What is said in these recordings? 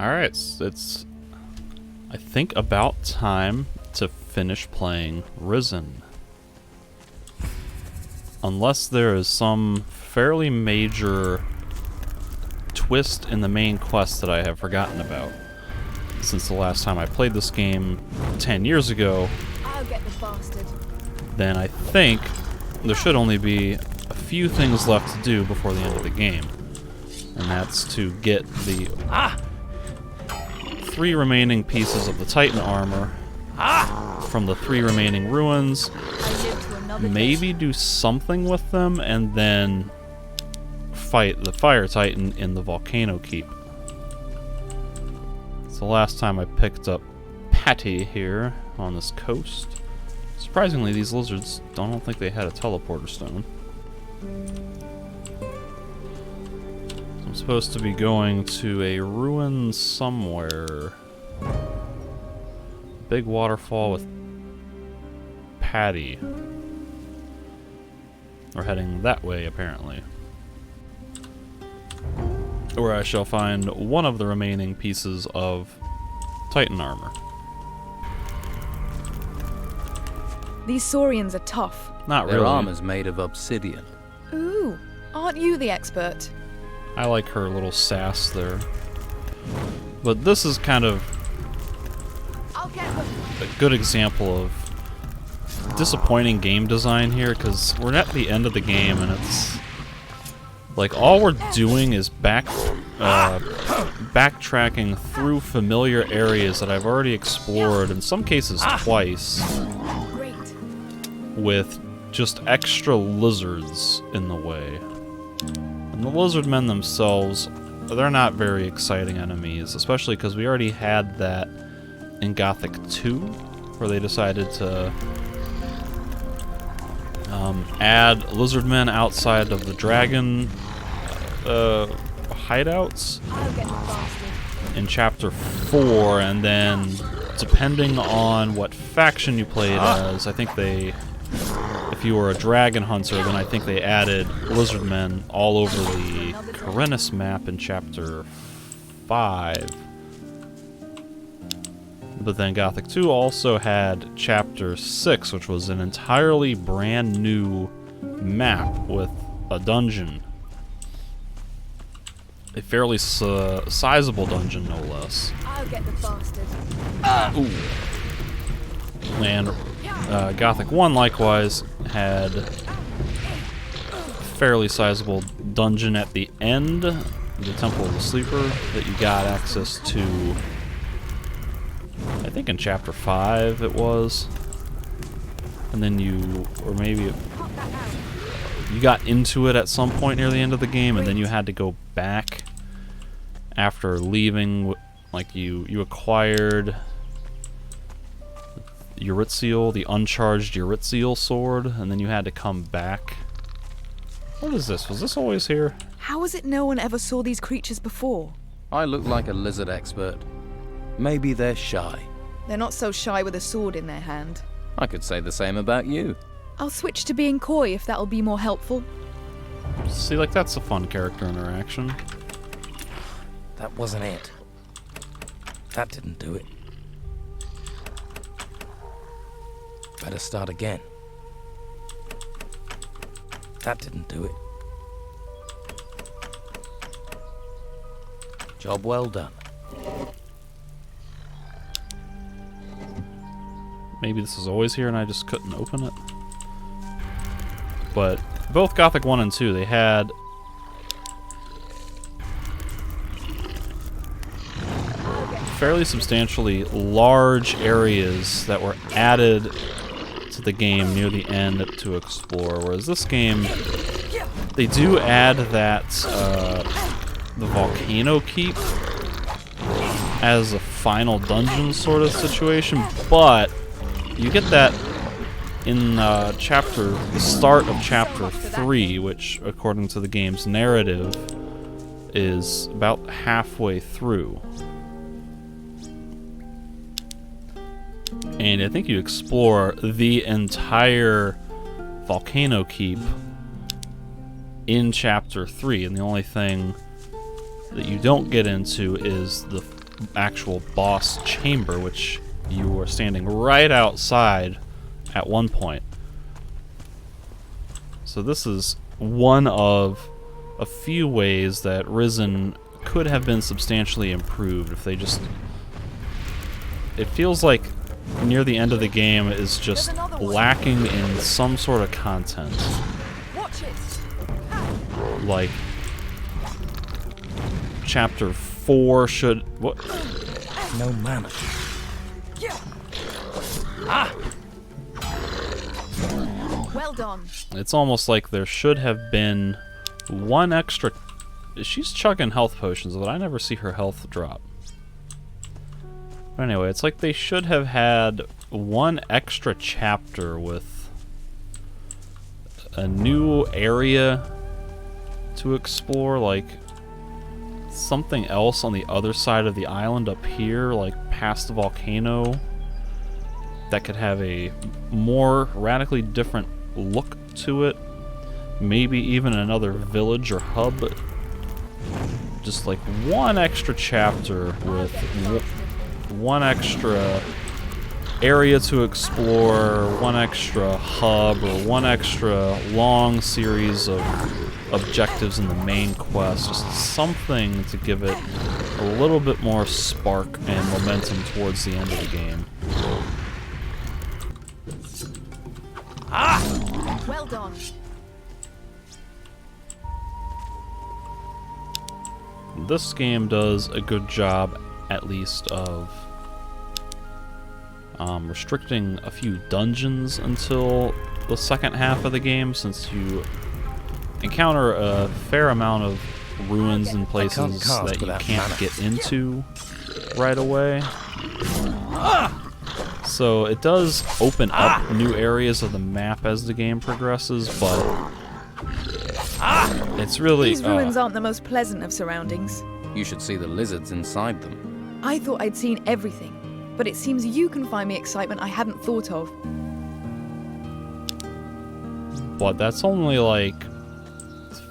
Alright, it's I think about time to finish playing Risen. Unless there is some fairly major twist in the main quest that I have forgotten about. Since the last time I played this game 10 years ago, I'll get the bastard. then I think there should only be a few things left to do before the end of the game. And that's to get the 3 remaining pieces of the Titan armor from the 3 remaining ruins, maybe do something with them, and then fight the Fire Titan in the Volcano Keep. It's the last time I picked up Patty here on this coast. Surprisingly, these lizards, I don't think they had a teleporter stone. I'm supposed to be going to a ruin somewhere. Big waterfall with Patty. We're heading that way, apparently. Where I shall find one of the remaining pieces of Titan armor. These Saurians are tough. Not really. Their armor's made of obsidian. Ooh, aren't you the expert? I like her little sass there. But this is kind of I'll get them. a good example of disappointing game design here, because we're at the end of the game and it's like all we're doing is backtracking through familiar areas that I've already explored, in some cases twice, Great. with just extra lizards in the way. And the lizard men themselves, they're not very exciting enemies, especially because we already had that in Gothic 2, where they decided to add lizard men outside of the dragon hideouts I'll get the bastard. in Chapter 4, and then depending on what faction you played as, I think they, if you were a dragon hunter, then I think they added lizard men all over the Kerinnis map in Chapter 5. But then Gothic 2 also had Chapter 6, which was an entirely brand new map with a dungeon. A fairly sizable dungeon, no less. I'll get the bastard. Ooh. And Gothic 1 likewise had a fairly sizable dungeon at the end, the Temple of the Sleeper, that you got access to, I think in Chapter 5 it was. And then you, or maybe you got into it at some point near the end of the game, and then you had to go back after leaving. Like you acquired Eurytziel, the uncharged Eurytziel sword, and then you had to come back. What is this? Was this always here? How is it no one ever saw these creatures before? I look like a lizard expert. Maybe they're shy. They're not so shy with a sword in their hand. I could say the same about you. I'll switch to being coy if that'll be more helpful. See, like, that's a fun character interaction. That wasn't it. That didn't do it. Better start again. That didn't do it. Job well done. Maybe this is always here and I just couldn't open it. But both Gothic 1 and 2, they had fairly substantially large areas that were added to the game near the end to explore, whereas this game, they do add that the Volcano Keep as a final dungeon sort of situation, but you get that in the start of Chapter 3, which, according to the game's narrative, is about halfway through. And I think you explore the entire Volcano Keep in Chapter 3, and the only thing that you don't get into is the actual boss chamber, which you were standing right outside at one point. So this is one of a few ways that Risen could have been substantially improved if they just... It feels like near the end of the game is just lacking in some sort of content. Watch it. Like, chapter 4 should... What? No mana. Well done. It's almost like there should have been one extra... She's chugging health potions, but I never see her health drop. But anyway, it's like they should have had one extra chapter with a new area to explore, like something else on the other side of the island up here, like past the volcano, that could have a more radically different look to it. Maybe even another village or hub. Just like one extra chapter with one extra area to explore, one extra hub, or one extra long series of objectives in the main quest. Just something to give it a little bit more spark and momentum towards the end of the game. Well done. This game does a good job, at least, of restricting a few dungeons until the second half of the game, since you encounter a fair amount of ruins and places that you can't get into right away. So it does open up new areas of the map as the game progresses, but it's really... These ruins aren't the most pleasant of surroundings. You should see the lizards inside them. I thought I'd seen everything, but it seems you can find me excitement I hadn't thought of. But that's only like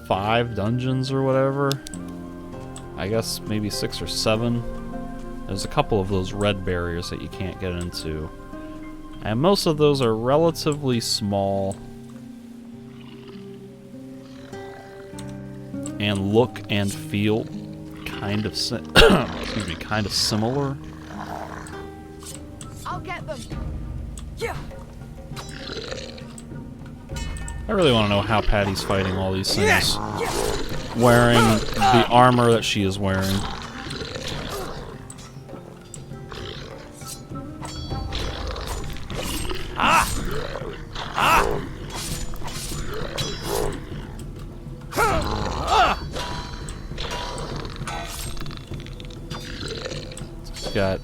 5 dungeons or whatever. I guess maybe 6 or 7. There's a couple of those red barriers that you can't get into. And most of those are relatively small. And look and feel kind of excuse me, kind of similar. I'll get them. Yeah. I really want to know how Patty's fighting all these things, wearing the armor that she is wearing. Got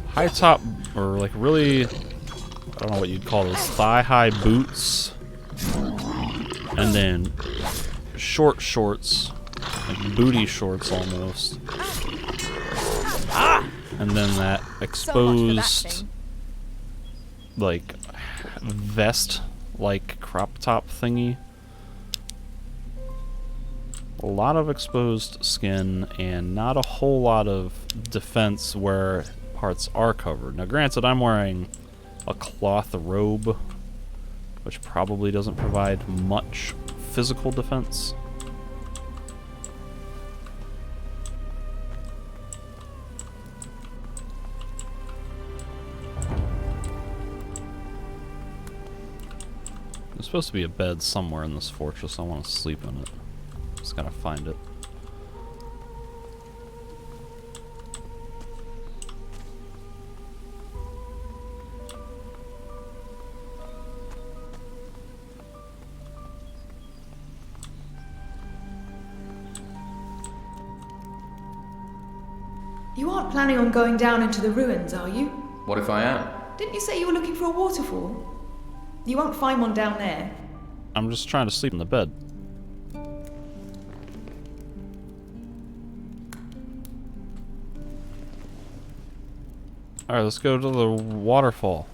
high top, or like really, I don't know what you'd call those, thigh-high boots, and then short shorts, like booty shorts almost, and then that exposed, like, vest-like crop top thingy. A lot of exposed skin and not a whole lot of defense where parts are covered. Now granted, I'm wearing a cloth robe, which probably doesn't provide much physical defense. There's supposed to be a bed somewhere in this fortress. I want to sleep in it. Just gotta find it. You aren't planning on going down into the ruins, are you? What if I am? Didn't you say you were looking for a waterfall? You won't find one down there. I'm just trying to sleep in the bed. Alright, let's go to the waterfall.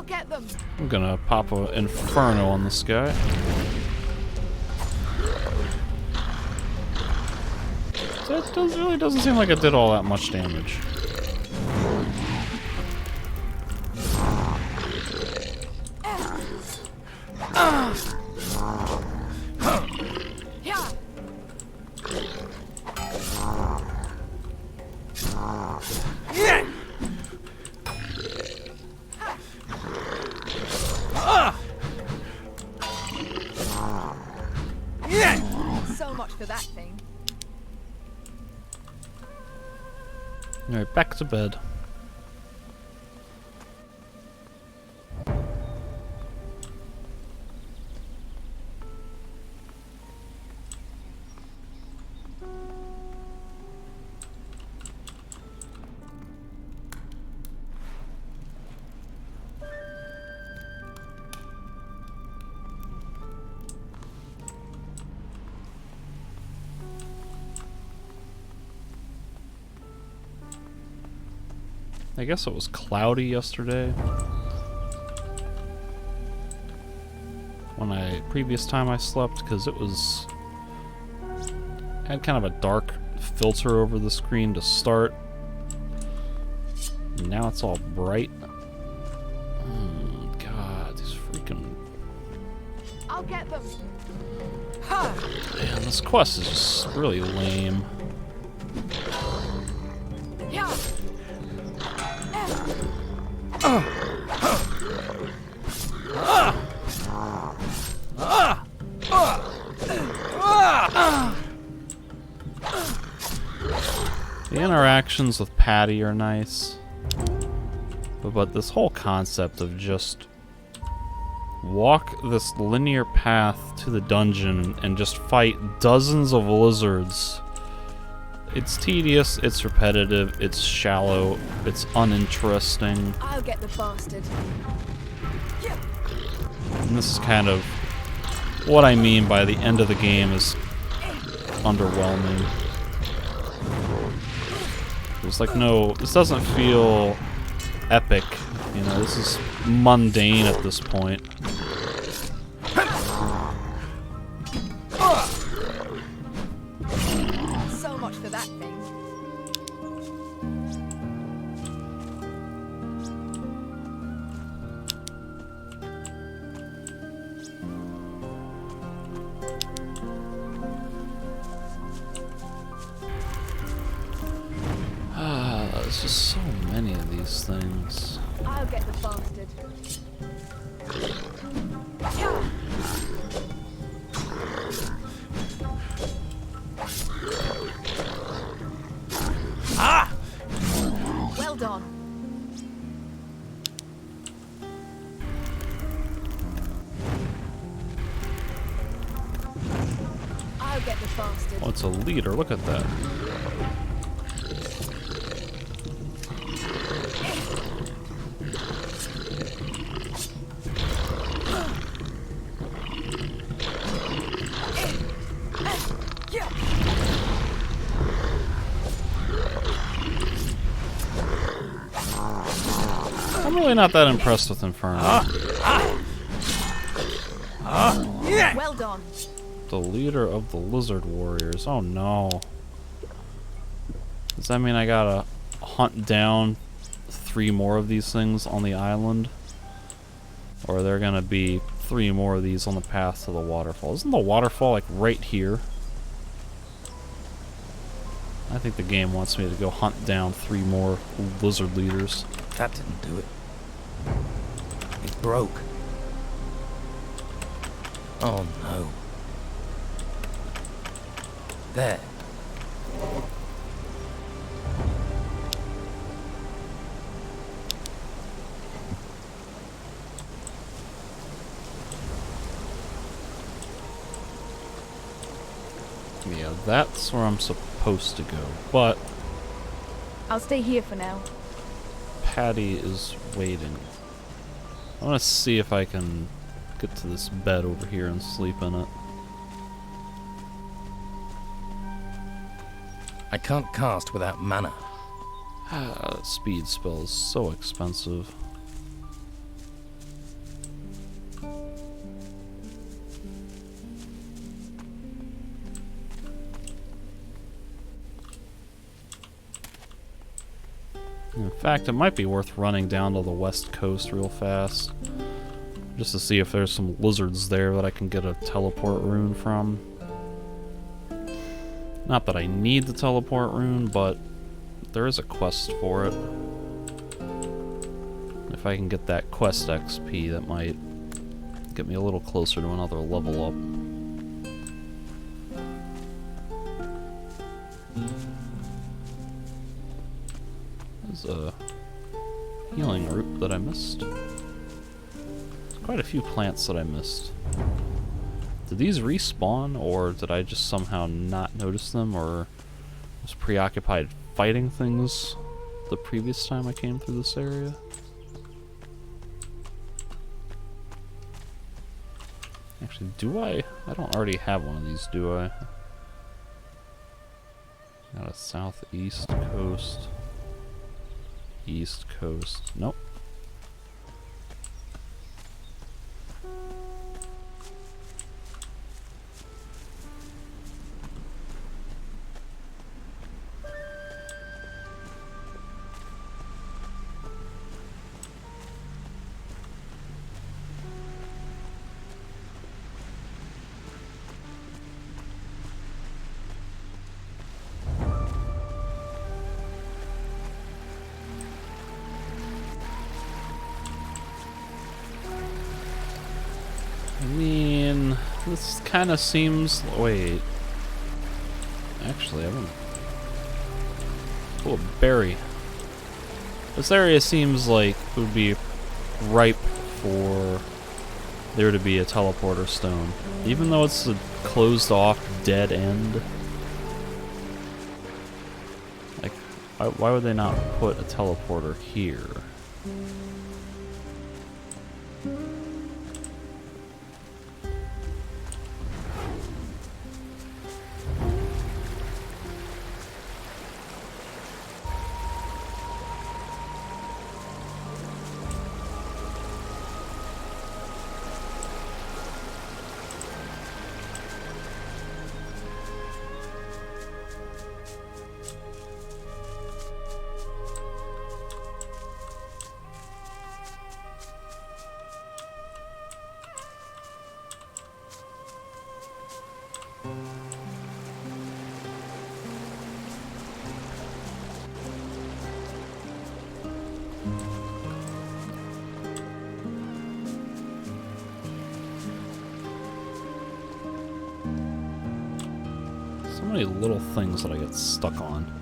get them. I'm gonna pop an Inferno on this guy. That really doesn't seem like it did all that much damage. So much for that thing. Alright, back to bed. I guess it was cloudy yesterday. Previous time I slept, because it had kind of a dark filter over the screen to start. And now it's all bright. Oh, God, these freaking... I'll get them. Man, this quest is just really lame. Yeah. The interactions with Patty are nice, but this whole concept of just walk this linear path to the dungeon and just fight dozens of lizards. It's tedious, it's repetitive, it's shallow, it's uninteresting. I'll get the bastard. And this is kind of what I mean by the end of the game is underwhelming. There's like this doesn't feel epic, you know, this is mundane at this point. So much for that thing. There's just so many of these things. I'll get the bastard. Ah! Well done. I'll get the bastard. Oh, it's a leader. Look at that. I'm really not that impressed with Inferno. Well done. The leader of the lizard warriors. Oh no. Does that mean I gotta hunt down 3 more of these things on the island? Or are there gonna be 3 more of these on the path to the waterfall? Isn't the waterfall like right here? I think the game wants me to go hunt down 3 more lizard leaders. That didn't do it. It broke. Oh no. There. Yeah, that's where I'm supposed to go, but I'll stay here for now. Patty is waiting. I want to see if I can get to this bed over here and sleep in it. I can't cast without mana. That speed spell is so expensive. In fact, it might be worth running down to the west coast real fast. Just to see if there's some lizards there that I can get a teleport rune from. Not that I need the teleport rune, but there is a quest for it. If I can get that quest XP, that might get me a little closer to another level up. There's a healing root that I missed. There's quite a few plants that I missed. Did these respawn, or did I just somehow not notice them, or was preoccupied fighting things the previous time I came through this area? Actually, do I? I don't already have one of these, do I? Got a southeast coast. East coast. Nope. This kind of seems... Wait. Actually, I want to... Oh, a berry. This area seems like it would be ripe for there to be a teleporter stone. Even though it's a closed-off dead end. Like, why would they not put a teleporter here? So many little things that I get stuck on.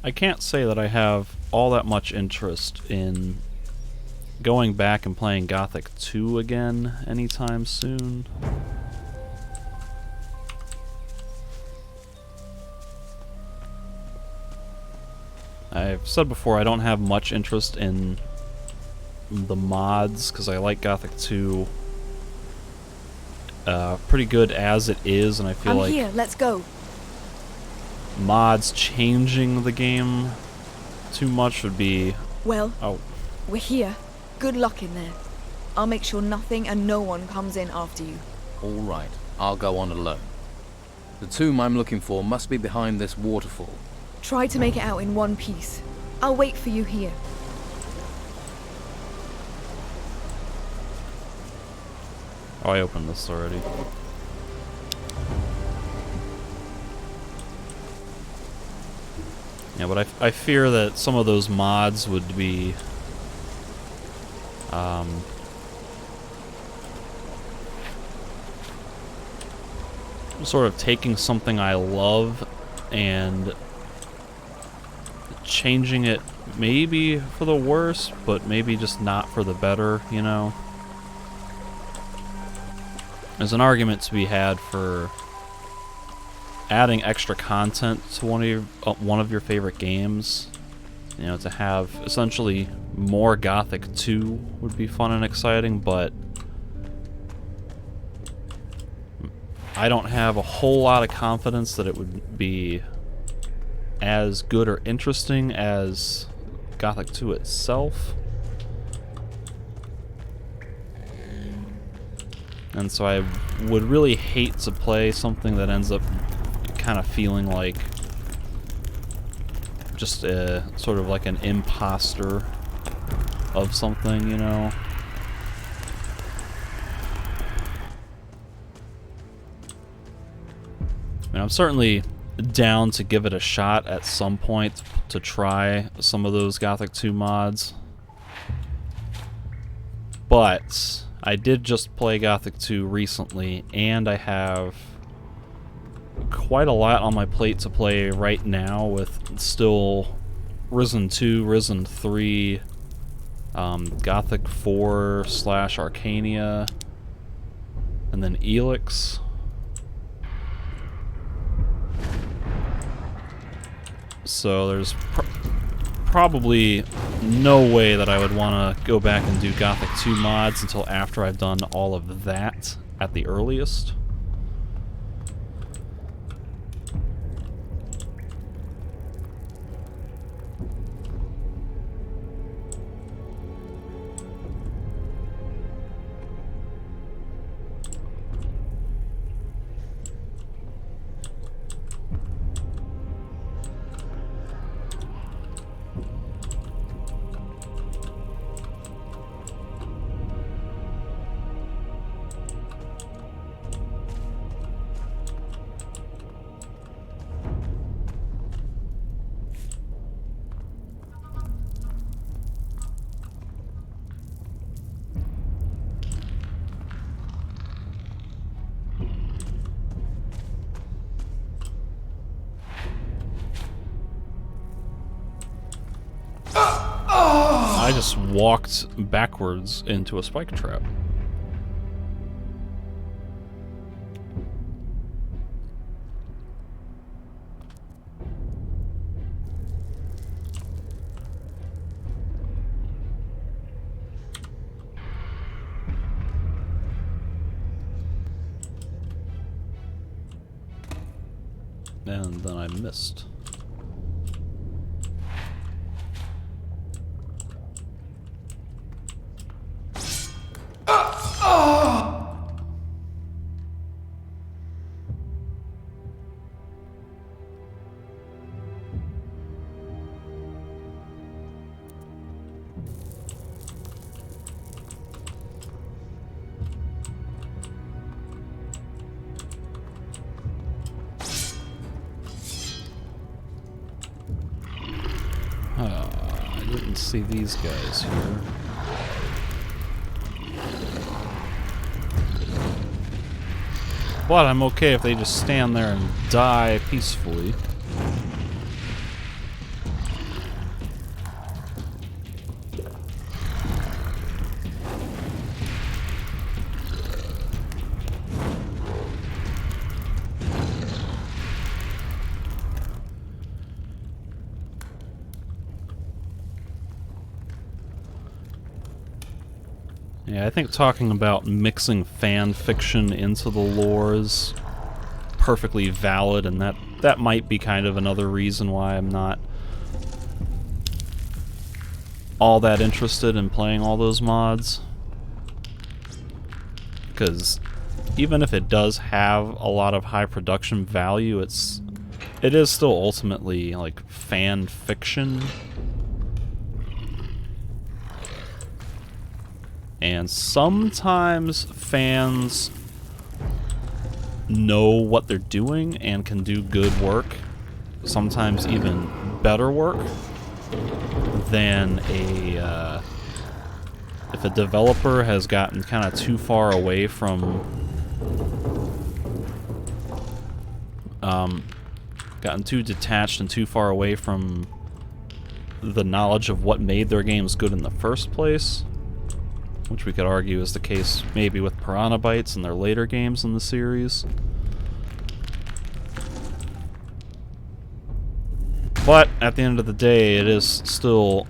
I can't say that I have all that much interest in going back and playing Gothic 2 again anytime soon. I've said before I don't have much interest in the mods because I like Gothic 2 pretty good as it is, and I feel like here, let's go. mods changing the game too much would be... Well, oh, we're here. Good luck in there. I'll make sure nothing and no one comes in after you. All right, I'll go on alone. The tomb I'm looking for must be behind this waterfall. Try to make it out in one piece. I'll wait for you here. oh, I opened this already. Yeah, but I fear that some of those mods would be sort of taking something I love and changing it maybe for the worse, but maybe just not for the better, you know? There's an argument to be had for adding extra content to one of your favorite games. You know, to have essentially more Gothic 2 would be fun and exciting, but I don't have a whole lot of confidence that it would be as good or interesting as Gothic 2 itself. And so I would really hate to play something that ends up kind of feeling like just a sort of like an imposter of something, you know? I mean, I'm certainly down to give it a shot at some point to try some of those Gothic 2 mods. But I did just play Gothic 2 recently, and I have quite a lot on my plate to play right now with still Risen 2, Risen 3, Gothic 4/Arcania, and then Elix. So there's probably no way that I would want to go back and do Gothic 2 mods until after I've done all of that at the earliest. I just walked backwards into a spike trap. And then I missed. I didn't see these guys here. But I'm okay if they just stand there and die peacefully. Yeah, I think talking about mixing fan fiction into the lore is perfectly valid, and that might be kind of another reason why I'm not all that interested in playing all those mods. Because even if it does have a lot of high production value, it is still ultimately like fan fiction. And sometimes fans know what they're doing and can do good work, sometimes even better work than if a developer has gotten kind of too far away from gotten too detached and too far away from the knowledge of what made their games good in the first place, which we could argue is the case maybe with Piranha Bytes and their later games in the series. But at the end of the day, it is still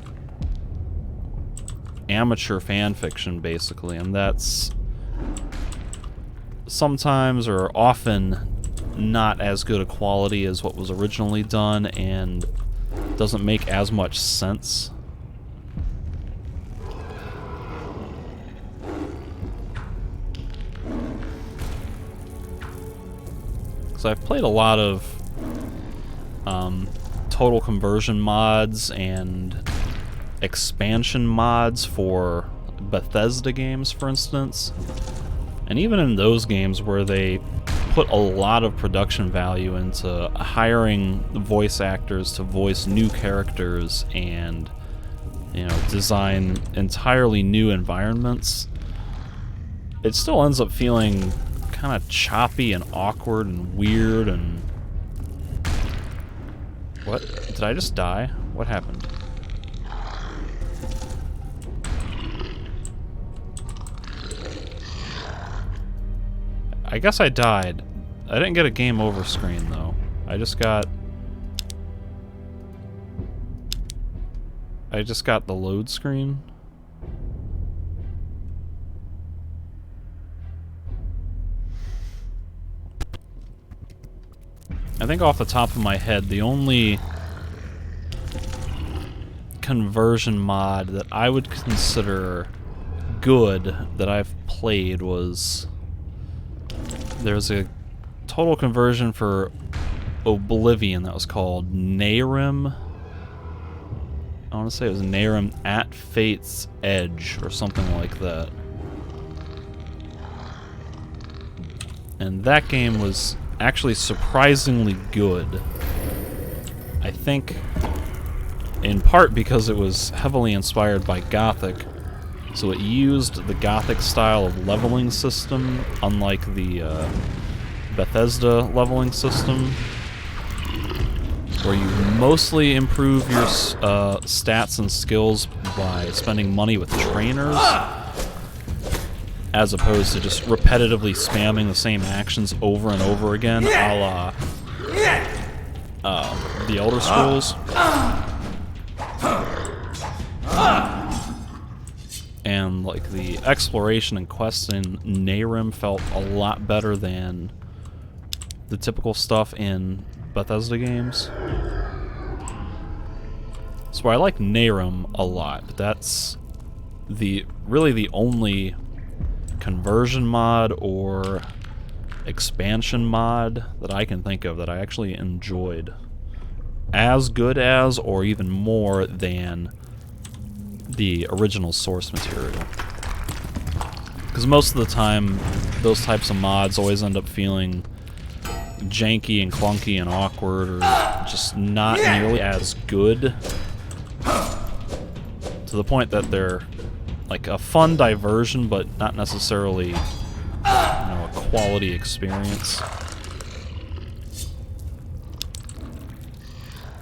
amateur fan fiction, basically, and that's sometimes or often not as good a quality as what was originally done and doesn't make as much sense. So I've played a lot of total conversion mods and expansion mods for Bethesda games, for instance. And even in those games where they put a lot of production value into hiring voice actors to voice new characters and, you know, design entirely new environments, it still ends up feeling kind of choppy and awkward and weird and... What? Did I just die? What happened? I guess I died. I didn't get a game over screen, though. I just got the load screen. I think off the top of my head, the only conversion mod that I would consider good that I've played was... There's a total conversion for Oblivion that was called Nehrim. I want to say it was Nehrim at Fate's Edge or something like that. And that game was actually surprisingly good. I think in part because it was heavily inspired by Gothic, so it used the Gothic style of leveling system, unlike the Bethesda leveling system, where you mostly improve your stats and skills by spending money with trainers, as opposed to just repetitively spamming the same actions over and over again, a la The Elder Scrolls. And like the exploration and quests in Nehrim felt a lot better than the typical stuff in Bethesda games. So I like Nehrim a lot, but that's really the only conversion mod or expansion mod that I can think of that I actually enjoyed as good as or even more than the original source material. Because most of the time, those types of mods always end up feeling janky and clunky and awkward, or just not nearly as good, to the point that they're like a fun diversion, but not necessarily, you know, a quality experience.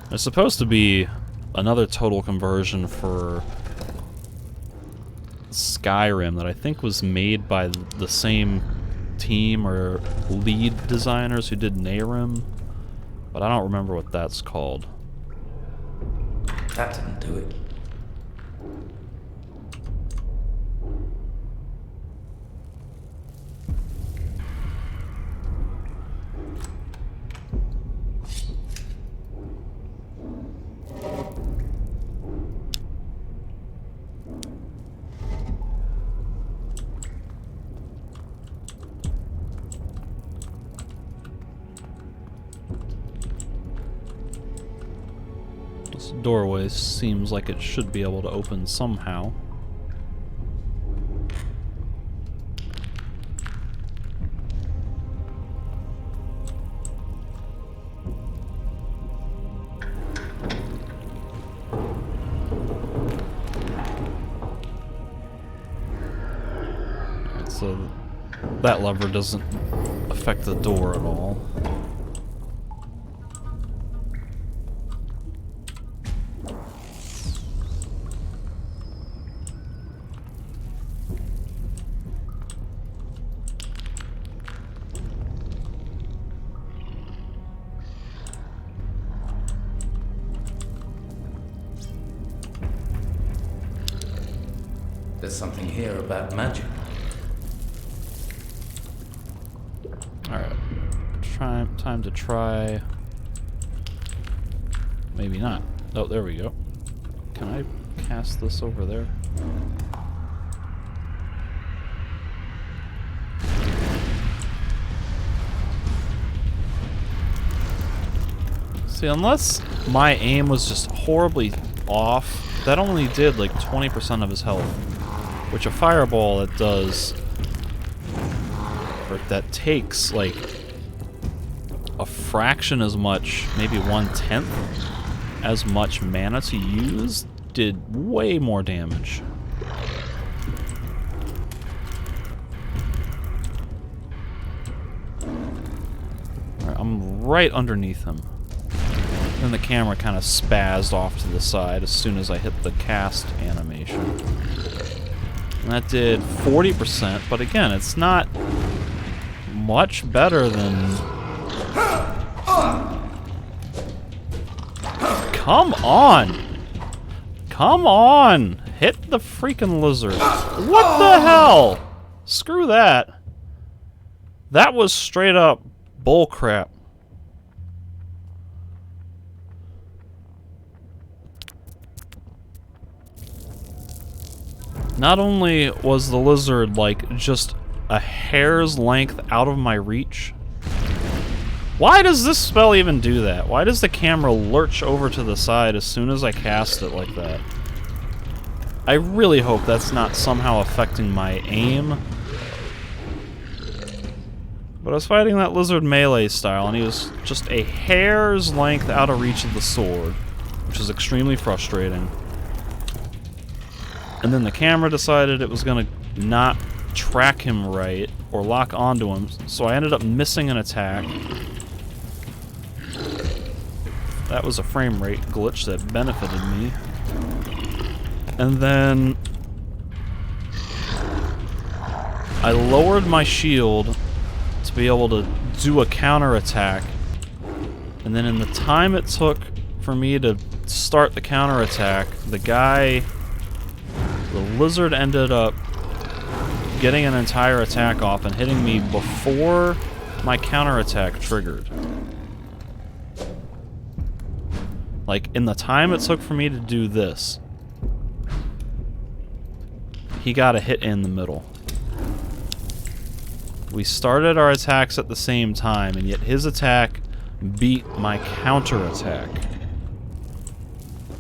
There's supposed to be another total conversion for Skyrim that I think was made by the same team or lead designers who did Nehrim, but I don't remember what that's called. That didn't do it. This doorway seems like it should be able to open somehow. Alright, so that lever doesn't affect the door at all. There's something here about magic. Alright. Time to try... Maybe not. Oh, there we go. Can I cast this over there? See, unless my aim was just horribly off, that only did like 20% of his health. Which a fireball, it does... Or that takes like a fraction as much, maybe 1/10 as much mana to use, did way more damage. Alright, I'm right underneath him. Then the camera kind of spazzed off to the side as soon as I hit the cast animation. And that did 40%, but again, it's not much better than... Come on! Come on! Hit the freaking lizard. What the hell? Screw that. That was straight up bullcrap. Not only was the lizard like just a hair's length out of my reach. Why does this spell even do that? Why does the camera lurch over to the side as soon as I cast it like that? I really hope that's not somehow affecting my aim. But I was fighting that lizard melee style, and he was just a hair's length out of reach of the sword, which is extremely frustrating. And then the camera decided it was gonna not track him right, or lock onto him, so I ended up missing an attack. That was a frame rate glitch that benefited me. And then I lowered my shield to be able to do a counterattack. And then in the time it took for me to start the counterattack, the lizard ended up getting an entire attack off and hitting me before my counterattack triggered. Like, in the time it took for me to do this, he got a hit in the middle. We started our attacks at the same time, and yet his attack beat my counterattack.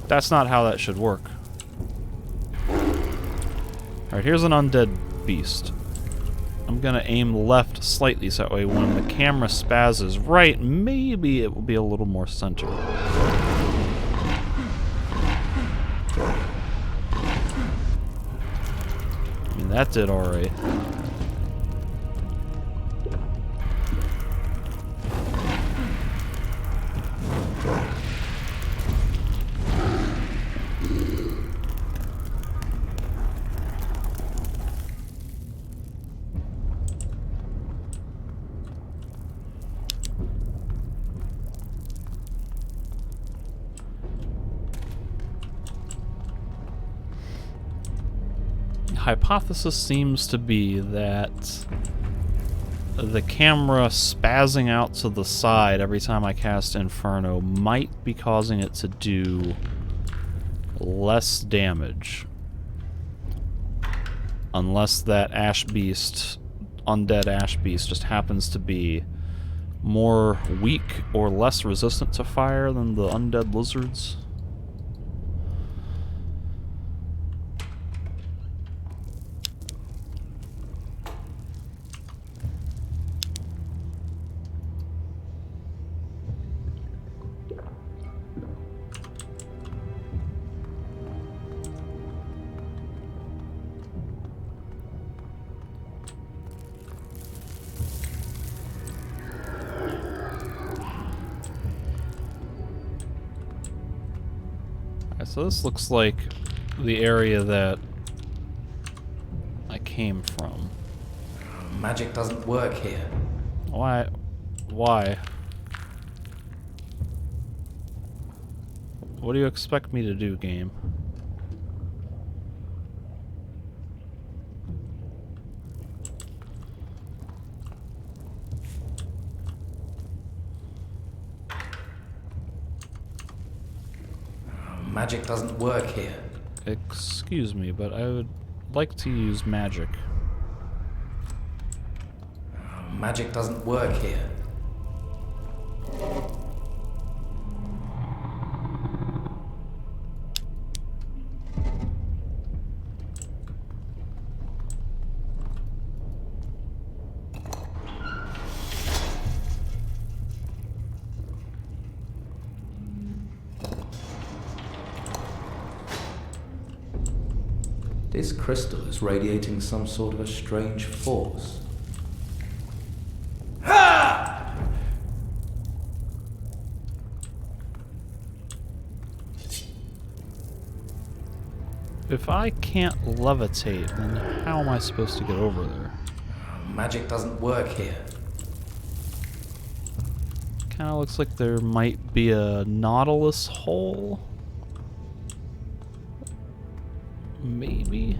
That's not how that should work. Alright, here's an undead beast. I'm gonna aim left slightly so that way when the camera spazzes right, maybe it will be a little more centered. I mean, that did alright. Hypothesis seems to be that the camera spazzing out to the side every time I cast Inferno might be causing it to do less damage. Unless that Ash Beast, undead Ash Beast, just happens to be more weak or less resistant to fire than the undead lizards. So this looks like the area that I came from. Magic doesn't work here. Why? Why? What do you expect me to do, game? Magic doesn't work here. Excuse me, but I would like to use magic. Magic doesn't work here. This crystal is radiating some sort of a strange force. If I can't levitate, then how am I supposed to get over there? Magic doesn't work here. Kinda looks like there might be a Nautilus hole. Maybe?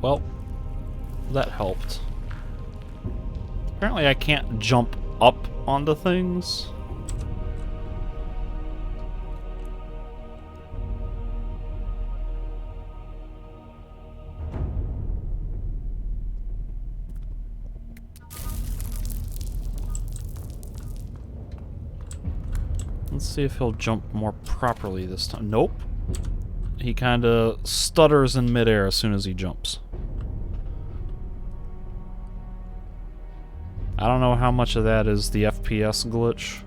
Well, that helped. Apparently I can't jump up onto things. Let's see if he'll jump more properly this time. Nope. He kinda stutters in midair as soon as he jumps. I don't know how much of that is the FPS glitch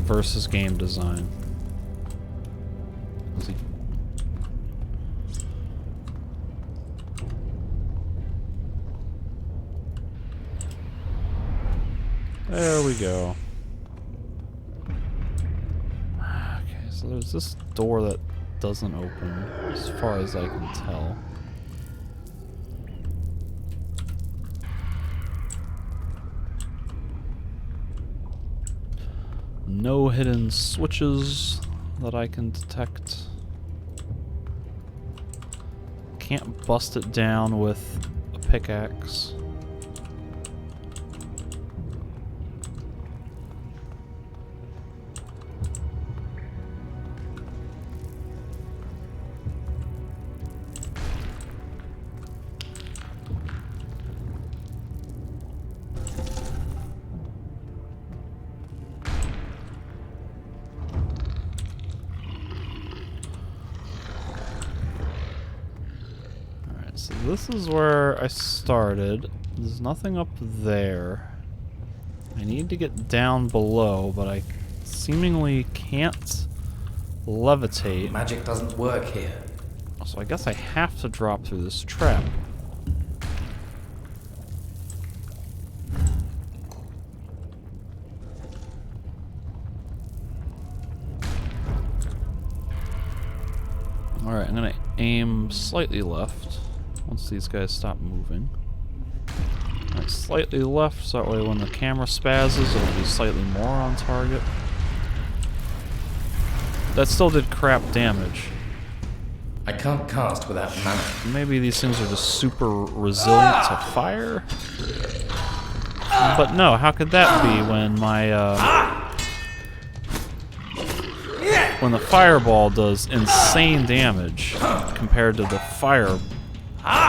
versus game design. Is he... There we go. Okay, so there's this door that doesn't open, as far as I can tell. No hidden switches that I can detect. Can't bust it down with a pickaxe. So this is where I started. There's nothing up there. I need to get down below, but I seemingly can't levitate. Magic doesn't work here. So I guess I have to drop through this trap. Alright, I'm gonna aim slightly left. Once these guys stop moving. Right, slightly left, so that way when the camera spazzes, it'll be slightly more on target. That still did crap damage. I can't cast without mana. Maybe these things are just super resilient to fire? But no, how could that be when my, when the fireball does insane damage compared to the fire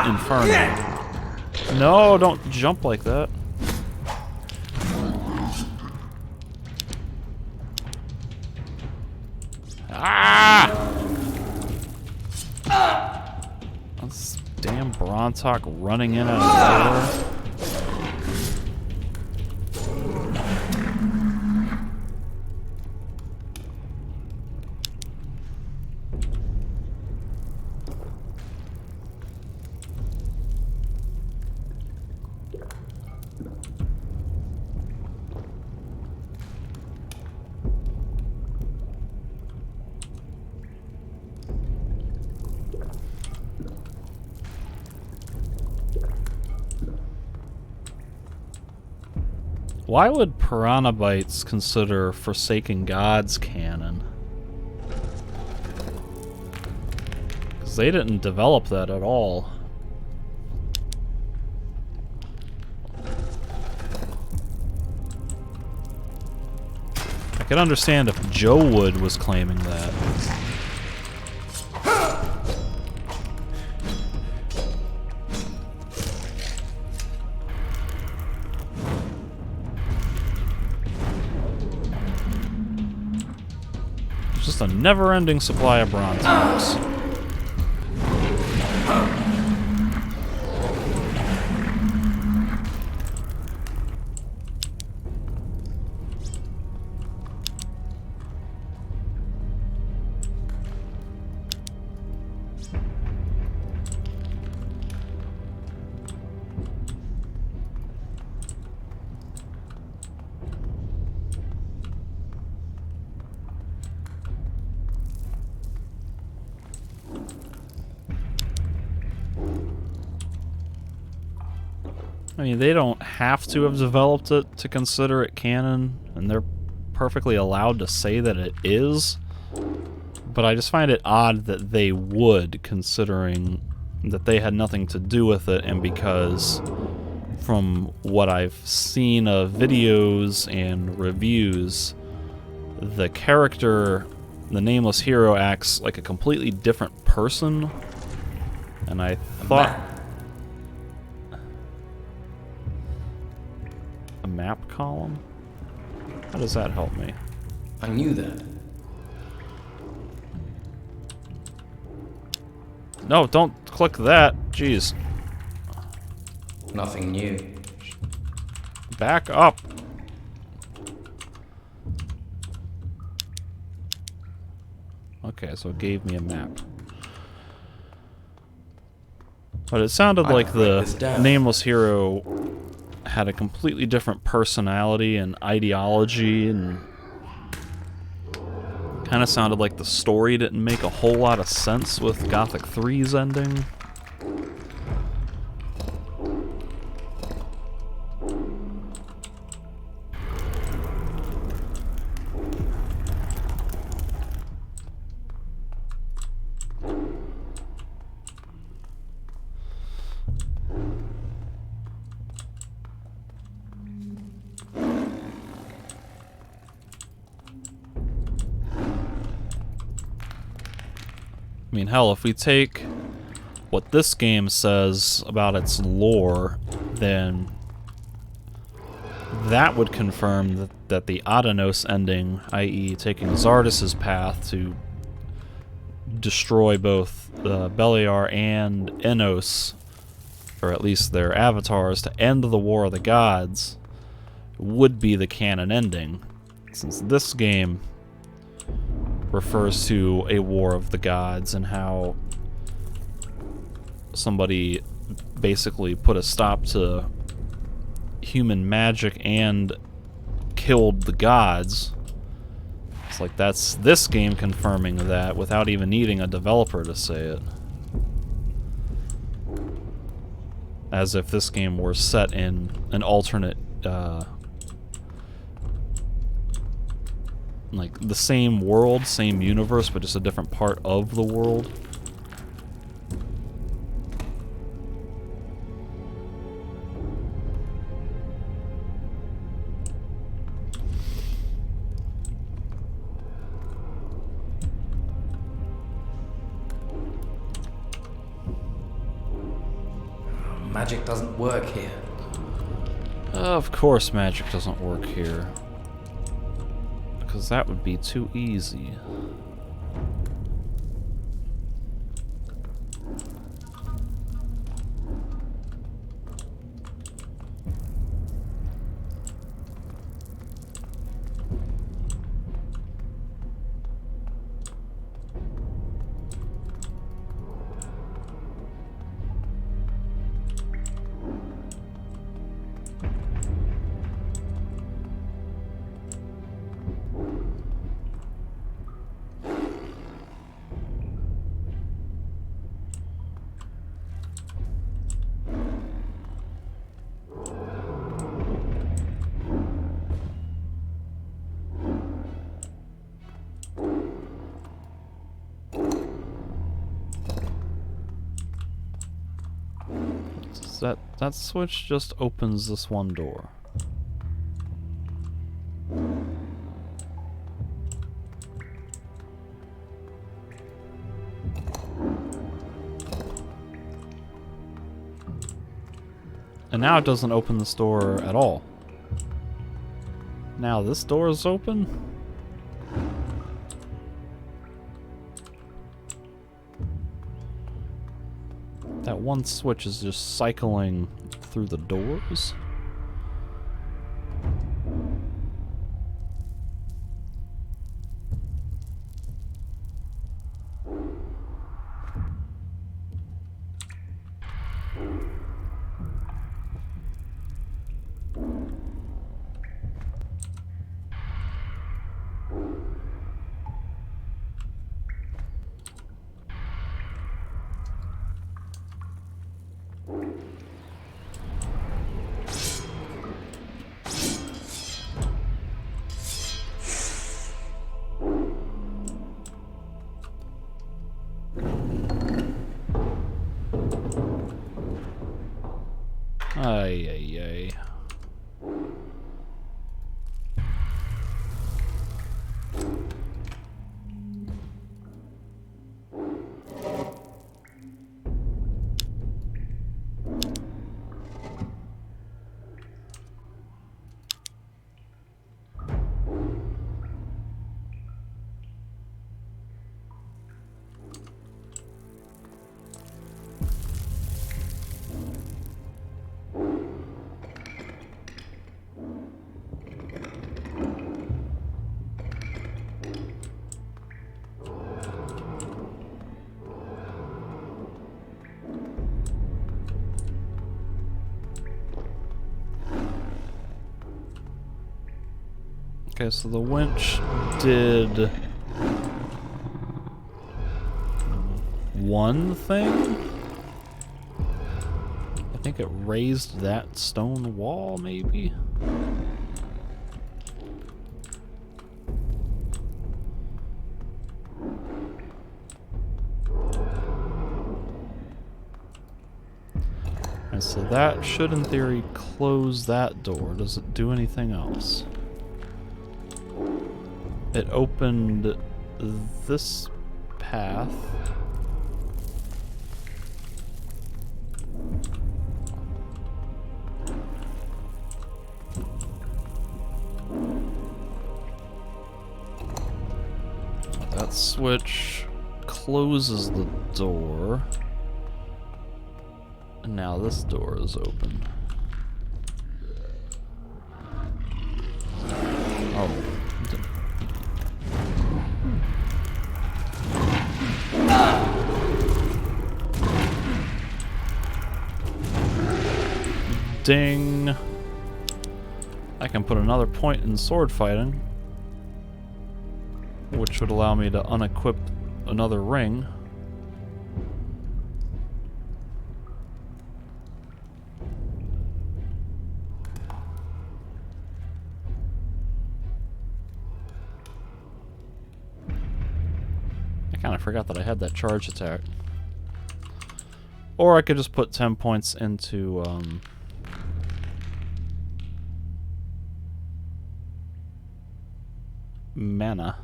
Inferno. No, don't jump like that. Ah! That's damn Brontok running in out of nowhere. Why would Piranha Bytes consider Forsaken Gods canon? Because they didn't develop that at all. I could understand if Joe Wood was claiming that. It's just a never-ending supply of bronze marks. I mean, they don't have to have developed it to consider it canon, and they're perfectly allowed to say that it is, but I just find it odd that they would, considering that they had nothing to do with it, and because from what I've seen of videos and reviews, the character, the nameless hero, acts like a completely different person, and I thought... Map column? How does that help me? I knew that. No, don't click that. Jeez. Nothing new. Back up. Okay, so it gave me a map. But it sounded like the nameless hero had a completely different personality and ideology, and kind of sounded like the story didn't make a whole lot of sense with Gothic 3's ending. I mean, hell, if we take what this game says about its lore, then that would confirm that the Adanos ending, i.e. taking Zardas's path to destroy both Beliar and Enos, or at least their avatars, to end the War of the Gods, would be the canon ending, since this game refers to a war of the gods and how somebody basically put a stop to human magic and killed the gods. It's like that's this game confirming that without even needing a developer to say it. As if this game were set in an alternate like the same world, same universe, but just a different part of the world. Magic doesn't work here. Of course magic doesn't work here. Because that would be too easy. So that switch just opens this one door. And now it doesn't open this door at all. Now this door is open? That one switch is just cycling through the doors. Ay, ay, ay. Okay, so the winch did one thing. I think it raised that stone wall, maybe? And so that should, in theory, close that door. Does it do anything else? It opened this path. That switch closes the door. And now this door is open. Oh. Ding. I can put another point in sword fighting, which would allow me to unequip another ring. I kind of forgot that I had that charge attack. Or I could just put 10 points into mana.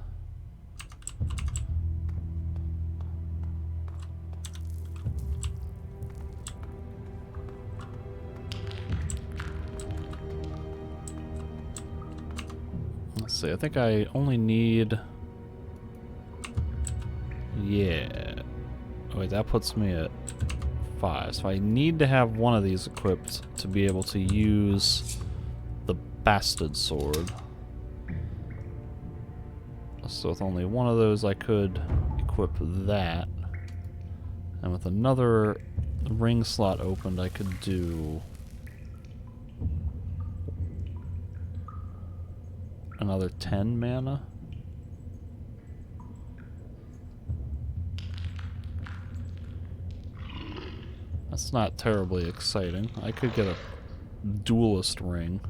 Let's see, I think I only need... Yeah. Oh, wait, that puts me at 5. So I need to have one of these equipped to be able to use the bastard sword. So with only one of those I could equip that. And with another ring slot opened I could do another 10 mana. That's not terribly exciting. I could get a duelist ring.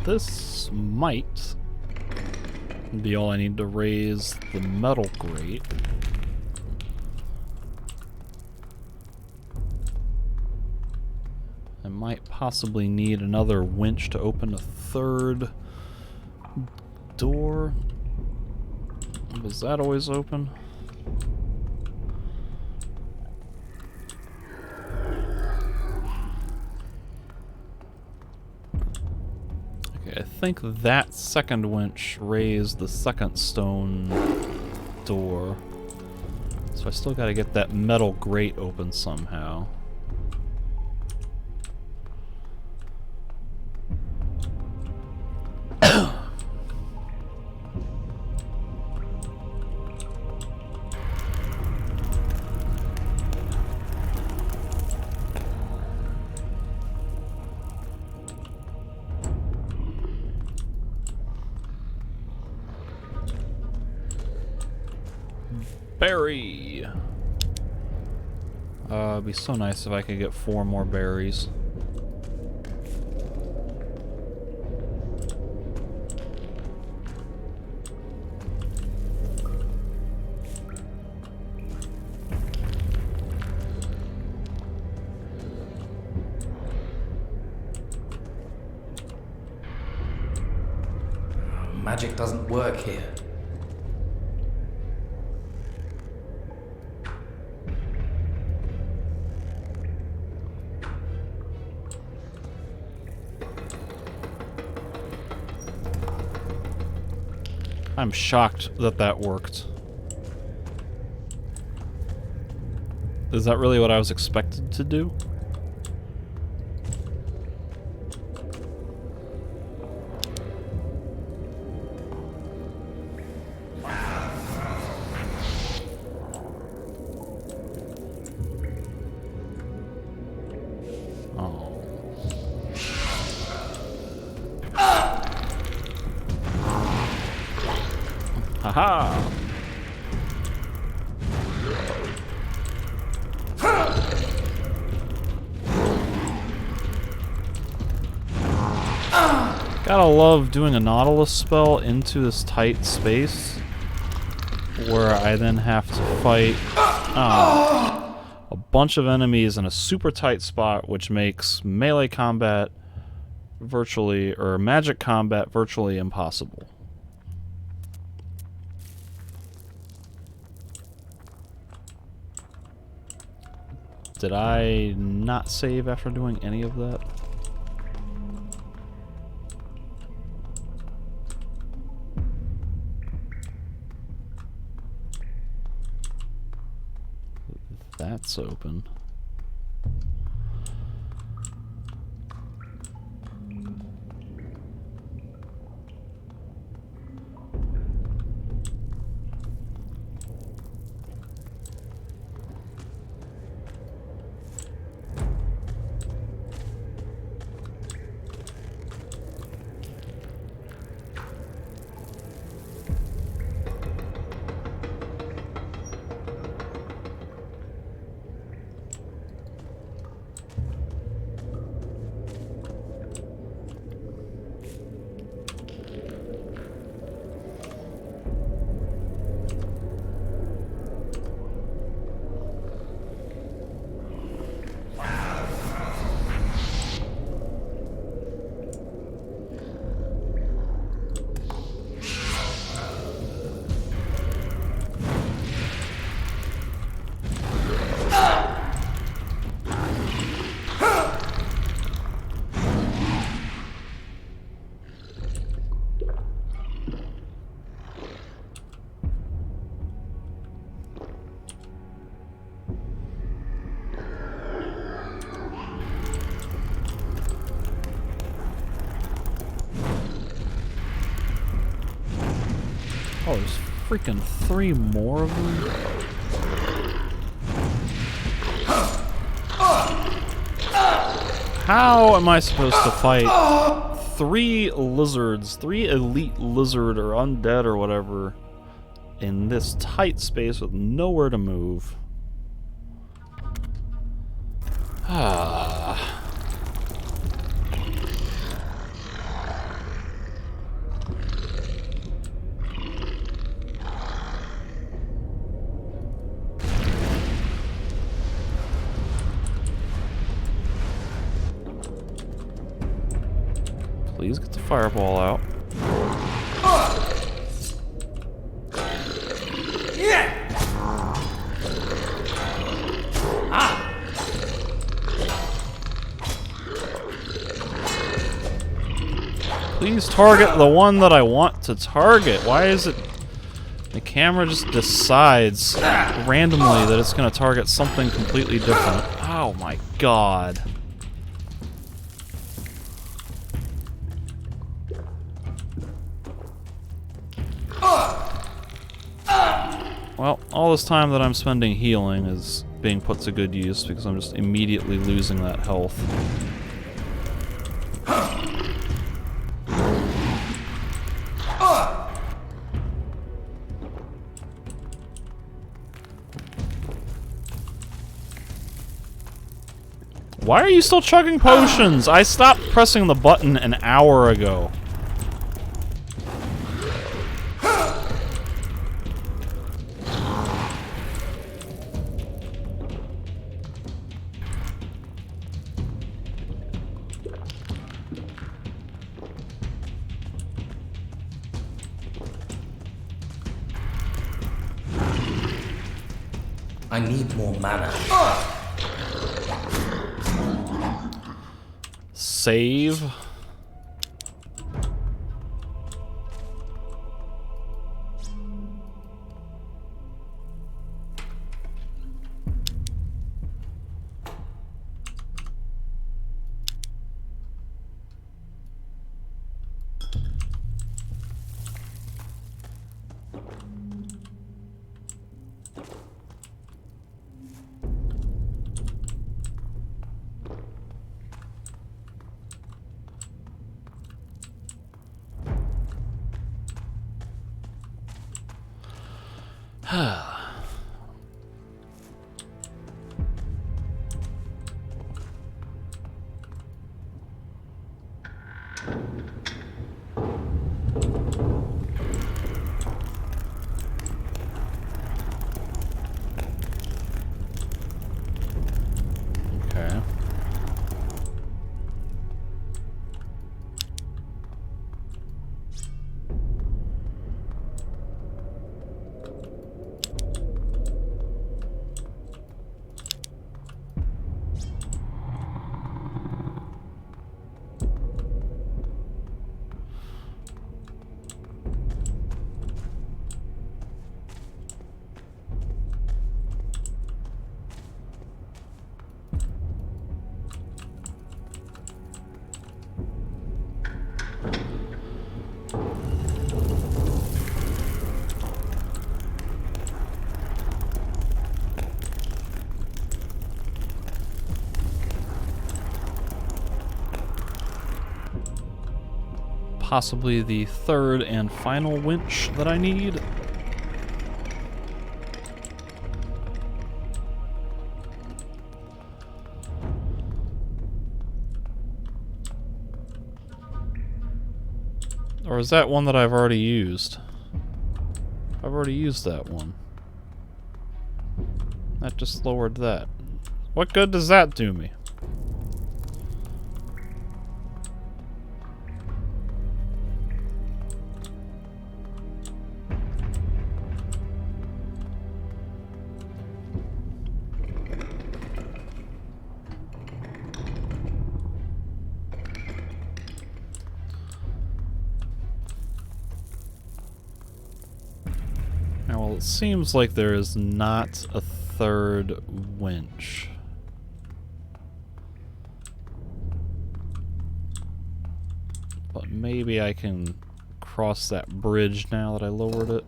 this might be all I need to raise the metal grate. I might possibly need another winch to open a third door. Was that always open? Okay, I think that second winch raised the second stone door. So I still gotta get that metal grate open somehow. Berry! It'd be so nice if I could get 4 more berries. Magic doesn't work here. I'm shocked that that worked. Is that really what I was expected to do? Haha! Gotta love doing a Nautilus spell into this tight space where I then have to fight a bunch of enemies in a super tight spot, which makes melee combat virtually, or magic combat virtually impossible. Did I not save after doing any of that? That's open. Oh, there's freaking 3 more of them? How am I supposed to fight 3 lizards, 3 elite lizard or undead or whatever, in this tight space with nowhere to move? fireball out. Please target the one that I want to target. Why is it... The camera just decides randomly that it's going to target something completely different. Oh my god. Well, all this time that I'm spending healing is being put to good use because I'm just immediately losing that health. Why are you still chugging potions? I stopped pressing the button an hour ago. I need more mana. Save. Okay. Possibly the third and final winch that I need. Or is that one that I've already used? I've already used that one. That just lowered that. What good does that do me? Well, it seems like there is not a third winch. But maybe I can cross that bridge now that I lowered it.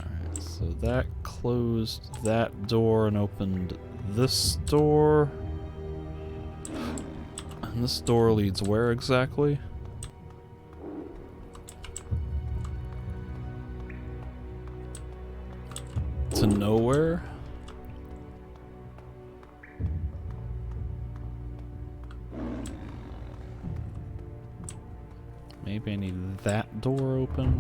Alright, so that closed that door and opened this door. And this door leads where exactly? To nowhere? Maybe I need that door open.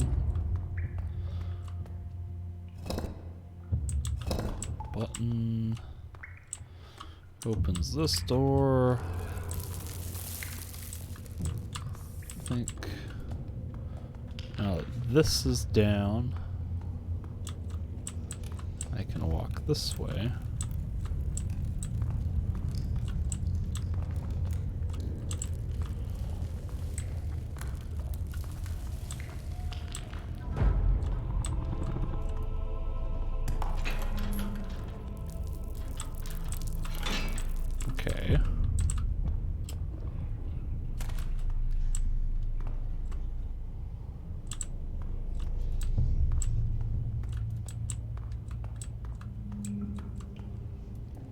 Button opens this door. think... Now that this is down, I can walk this way. Okay.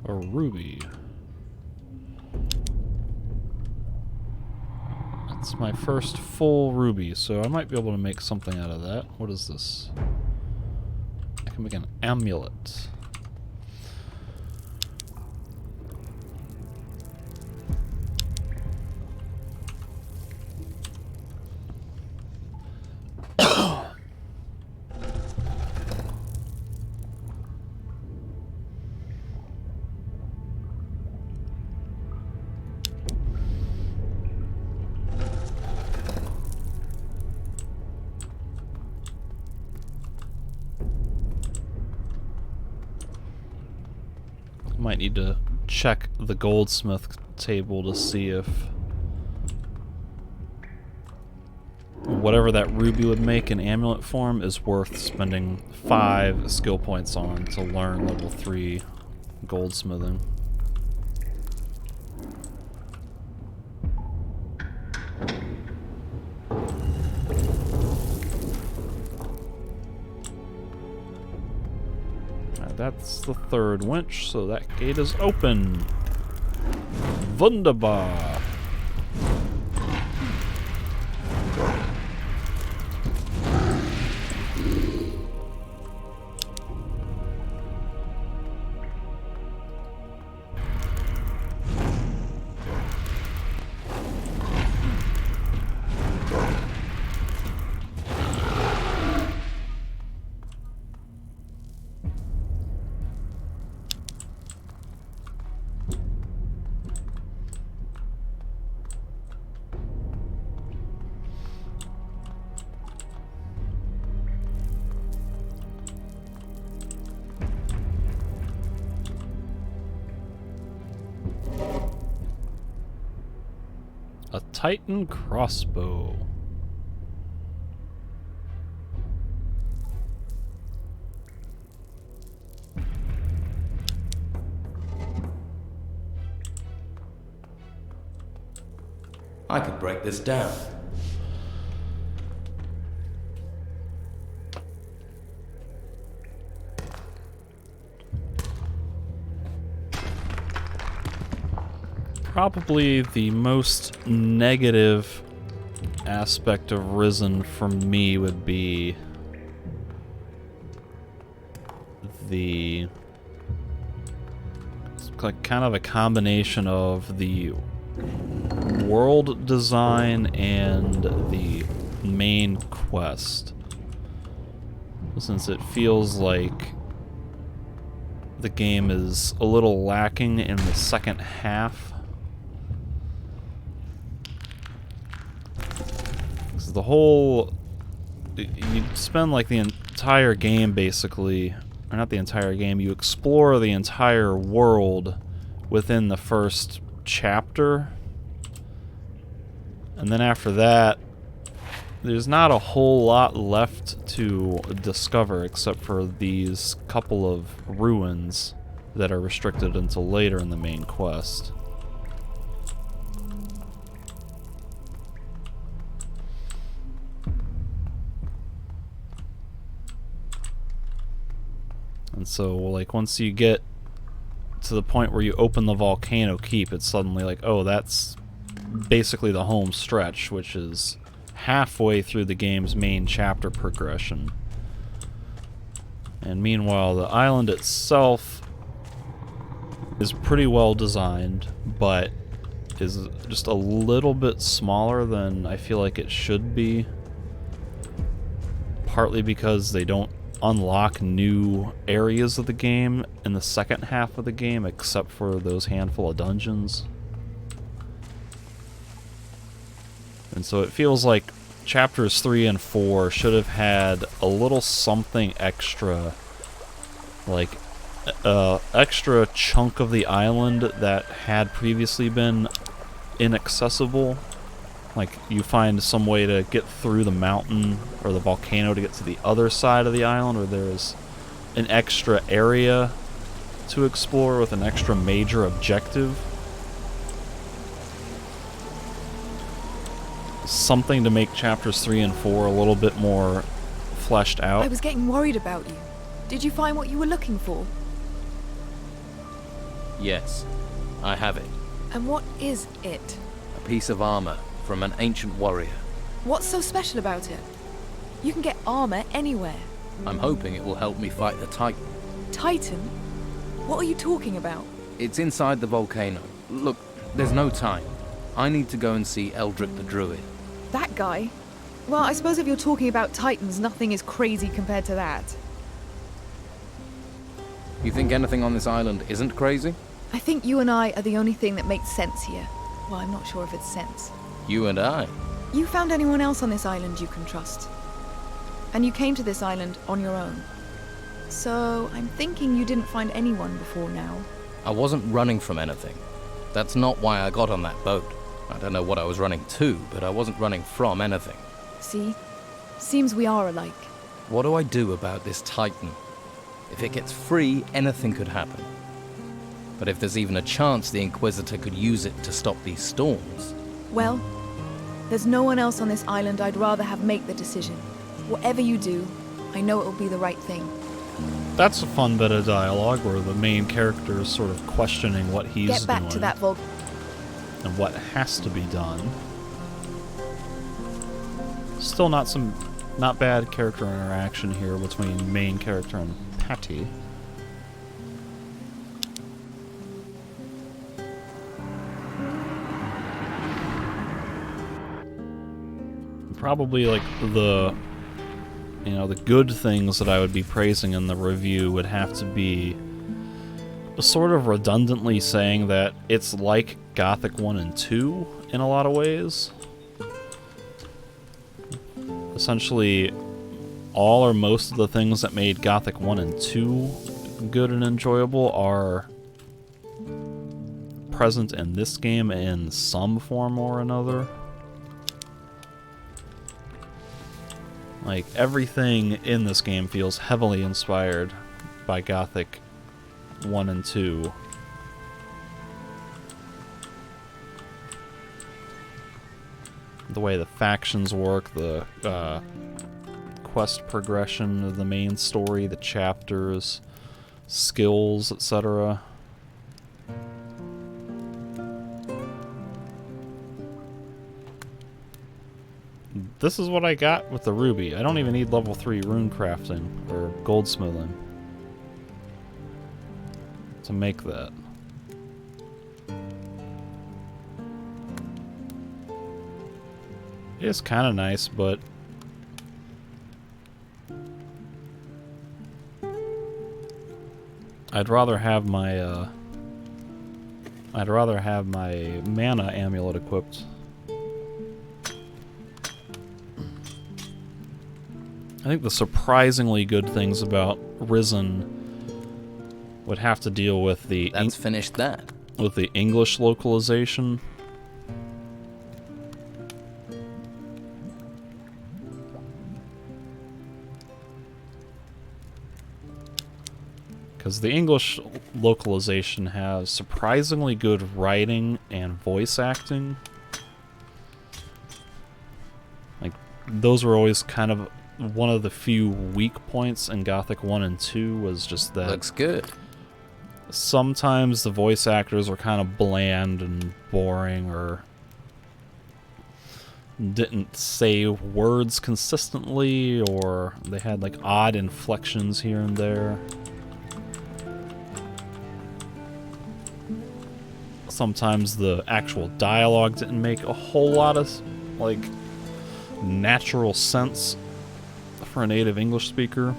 A ruby. That's my first full ruby, so I might be able to make something out of that. What is this? I can make an amulet. Might need to check the goldsmith table to see if whatever that ruby would make in amulet form is worth spending 5 skill points on to learn level 3 goldsmithing. That's the 3rd winch, so that gate is open. Wunderbar. A Titan crossbow. I could break this down. Probably the most negative aspect of Risen for me would be it's like kind of a combination of the world design and the main quest. Since it feels like the game is a little lacking in the second half. The whole... you spend like the entire game basically, or not the entire game, you explore the entire world within the first chapter. And then after that, there's not a whole lot left to discover except for these couple of ruins that are restricted until later in the main quest. And so, like, once you get to the point where you open the Volcano Keep, it's suddenly like, oh, that's basically the home stretch, which is halfway through the game's main chapter progression. And meanwhile, the island itself is pretty well designed, but is just a little bit smaller than I feel like it should be. Partly because they don't unlock new areas of the game in the second half of the game, except for those handful of dungeons. And so it feels like chapters 3 and 4 should have had a little something extra, like extra chunk of the island that had previously been inaccessible. Like you find some way to get through the mountain or the volcano to get to the other side of the island, or there's an extra area to explore with an extra major objective. Something to make chapters 3 and 4 a little bit more fleshed out. I was getting worried about you. Did you find what you were looking for? Yes, I have it. And what is it? A piece of armor from an ancient warrior. What's so special about it? You can get armor anywhere. I'm hoping it will help me fight the Titan. Titan? What are you talking about? It's inside the volcano. Look, there's no time. I need to go and see Eldrick the Druid. That guy? Well, I suppose if you're talking about Titans, nothing is crazy compared to that. You think anything on this island isn't crazy? I think you and I are the only thing that makes sense here. Well, I'm not sure if it's sense. You and I? You found anyone else on this island you can trust? And you came to this island on your own. So, I'm thinking you didn't find anyone before now. I wasn't running from anything. That's not why I got on that boat. I don't know what I was running to, but I wasn't running from anything. See? Seems we are alike. What do I do about this Titan? If it gets free, anything could happen. But if there's even a chance the Inquisitor could use it to stop these storms... Well, there's no one else on this island I'd rather have make the decision. Whatever you do, I know it'll be the right thing. That's a fun bit of dialogue where the main character is sort of questioning what he's doing. Get back to that and what has to be done. Still not bad character interaction here between main character and Patty. Probably like the good things that I would be praising in the review would have to be sort of redundantly saying that it's like Gothic 1 and 2 in a lot of ways. Essentially, all or most of the things that made Gothic 1 and 2 good and enjoyable are present in this game in some form or another. Like, everything in this game feels heavily inspired by Gothic 1 and 2. The way the factions work, the quest progression of the main story, the chapters, skills, etc. This is what I got with the ruby. I don't even need level 3 rune crafting or goldsmithing to make that. It's kind of nice, but I'd rather have my mana amulet equipped. I think the surprisingly good things about Risen would have to deal with the finished that. With the English localization. Because the English localization has surprisingly good writing and voice acting. Like, those were always kind of one of the few weak points in Gothic 1 and 2 was just that... Looks good. Sometimes the voice actors were kind of bland and boring, or didn't say words consistently, or they had like odd inflections here and there. Sometimes the actual dialogue didn't make a whole lot of like natural sense for a native English speaker.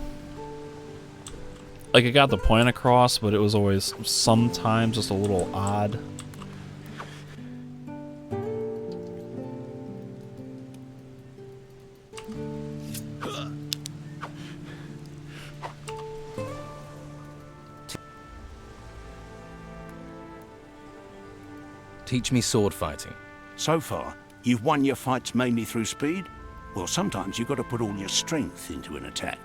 Like, it got the point across, but it was always sometimes just a little odd. Teach me sword fighting. So far, you've won your fights mainly through speed? Well, sometimes you've got to put all your strength into an attack.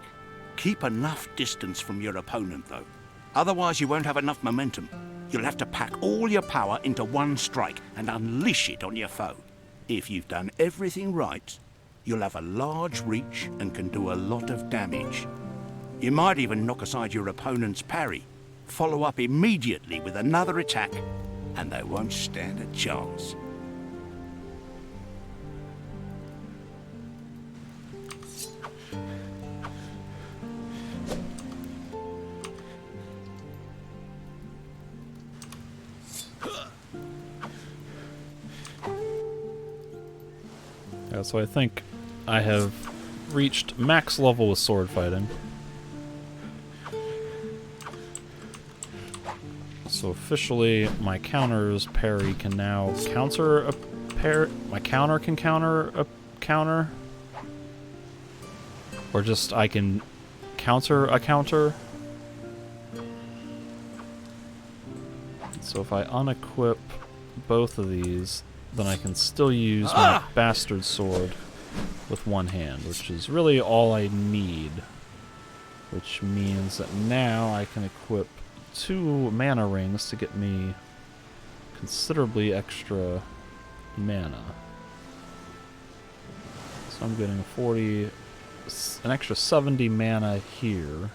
Keep enough distance from your opponent, though. Otherwise, you won't have enough momentum. You'll have to pack all your power into one strike and unleash it on your foe. If you've done everything right, you'll have a large reach and can do a lot of damage. You might even knock aside your opponent's parry, follow up immediately with another attack, and they won't stand a chance. Yeah, so I think I have reached max level with sword fighting. So officially, my counter's parry can now counter a parry. My counter can counter a counter. Or just I can counter a counter. So if I unequip both of these, then I can still use my bastard sword with one hand, which is really all I need. Which means that now I can equip 2 mana rings to get me considerably extra mana. So I'm getting an extra 70 mana here.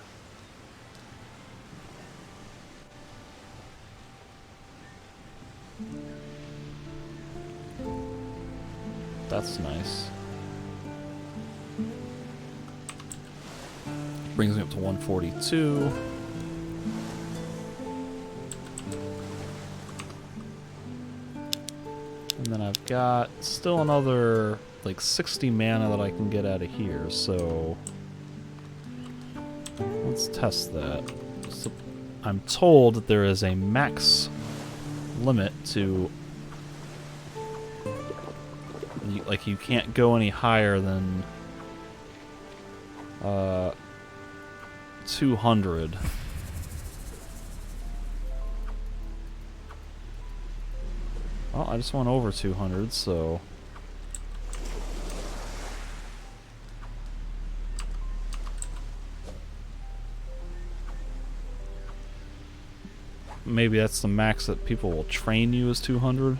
That's nice. Brings me up to 142. And then I've got still another like 60 mana that I can get out of here, so let's test that. So I'm told that there is a max limit to, like, you can't go any higher than 200. Well, I just went over 200, so maybe that's the max that people will train you is 200.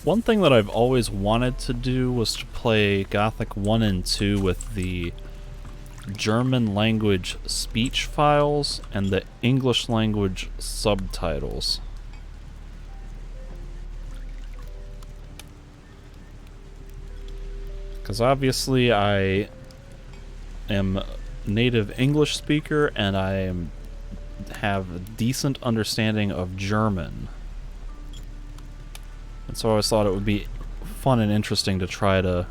One thing that I've always wanted to do was to play Gothic 1 and 2 with the German language speech files and the English language subtitles. Because obviously I am a native English speaker and I have a decent understanding of German. And so I always thought it would be fun and interesting to try to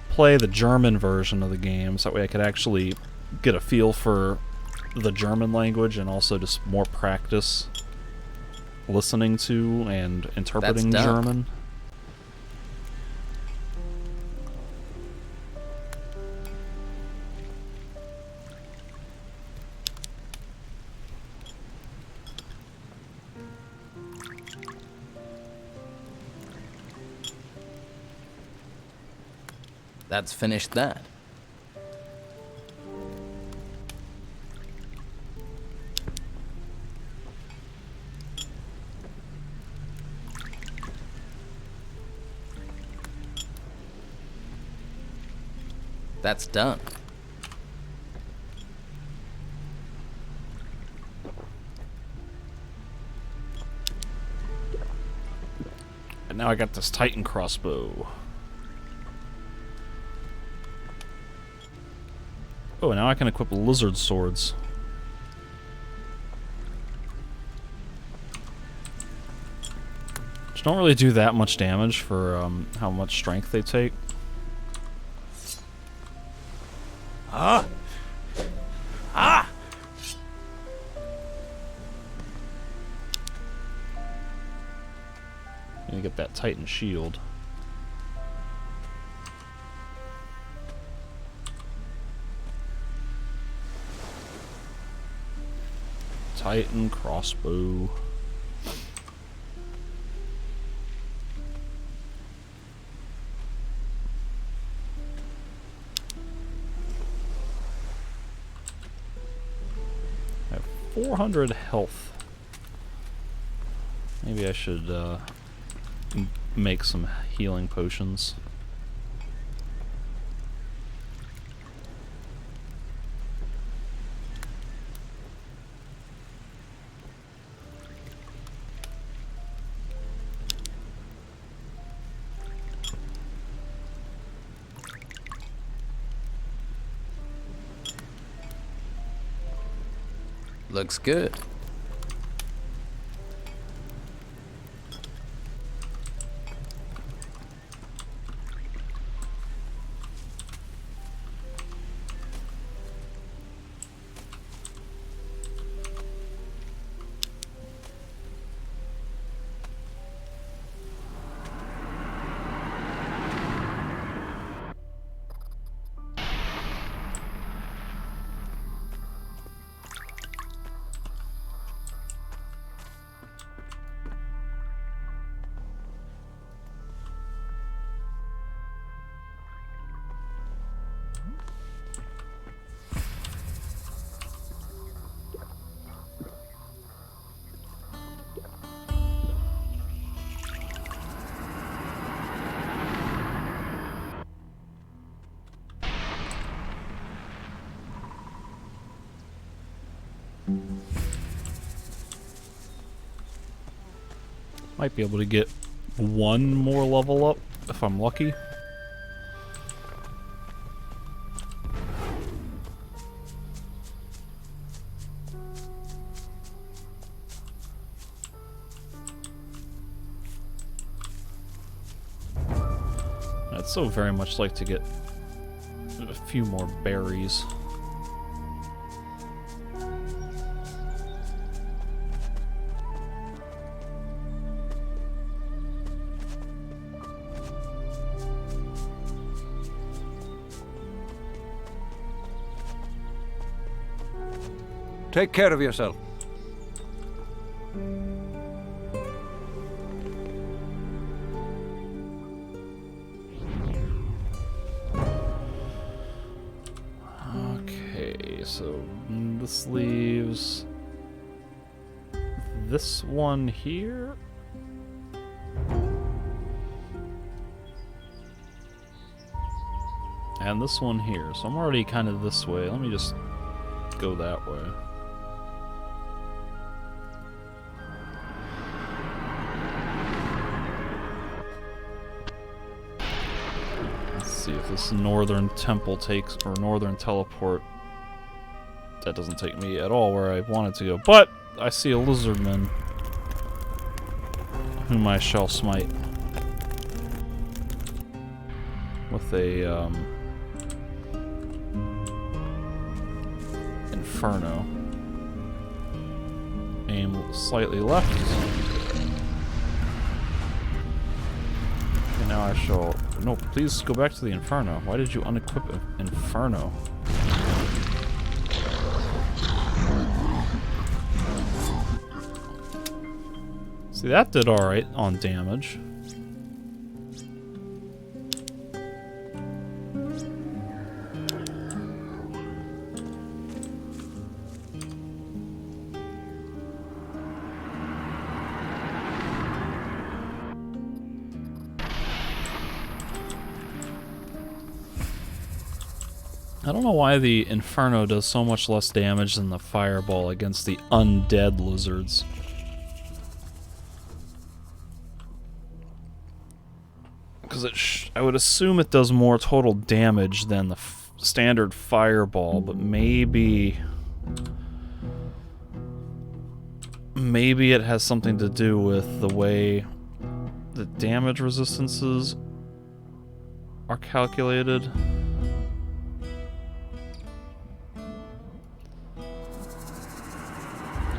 play the German version of the game, so that way I could actually get a feel for the German language and also just more practice listening to and interpreting German. That's finished that. That's done. And now I got this Titan crossbow. Oh, now I can equip lizard swords. Which don't really do that much damage for how much strength they take. Ah! Ah! You get that Titan shield. Titan crossbow. I have 400 health. Maybe I should make some healing potions. Looks good. Might be able to get one more level up if I'm lucky. I'd so very much like to get a few more berries. Take care of yourself. Okay, so this leaves this one here. And this one here. So I'm already kind of this way. Let me just go that way. See if this northern temple takes, or northern teleport. That doesn't take me at all where I wanted to go. But I see a lizardman whom I shall smite with a inferno. Aim slightly left. And now I shall... No, please go back to the Inferno. Why did you unequip Inferno? See, that did alright on damage. I don't know why the Inferno does so much less damage than the Fireball against the undead lizards. Because I would assume it does more total damage than the standard Fireball, but maybe it has something to do with the way the damage resistances are calculated.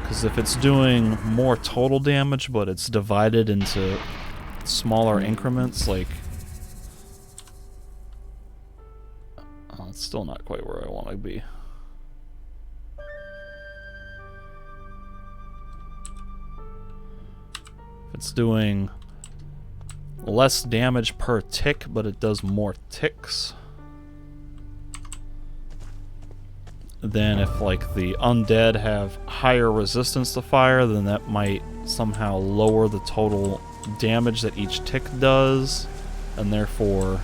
Because if it's doing more total damage, but it's divided into smaller increments, like... Oh, it's still not quite where I want to be. If it's doing less damage per tick, but it does more ticks, then if like the undead have higher resistance to fire, then that might somehow lower the total damage that each tick does, and therefore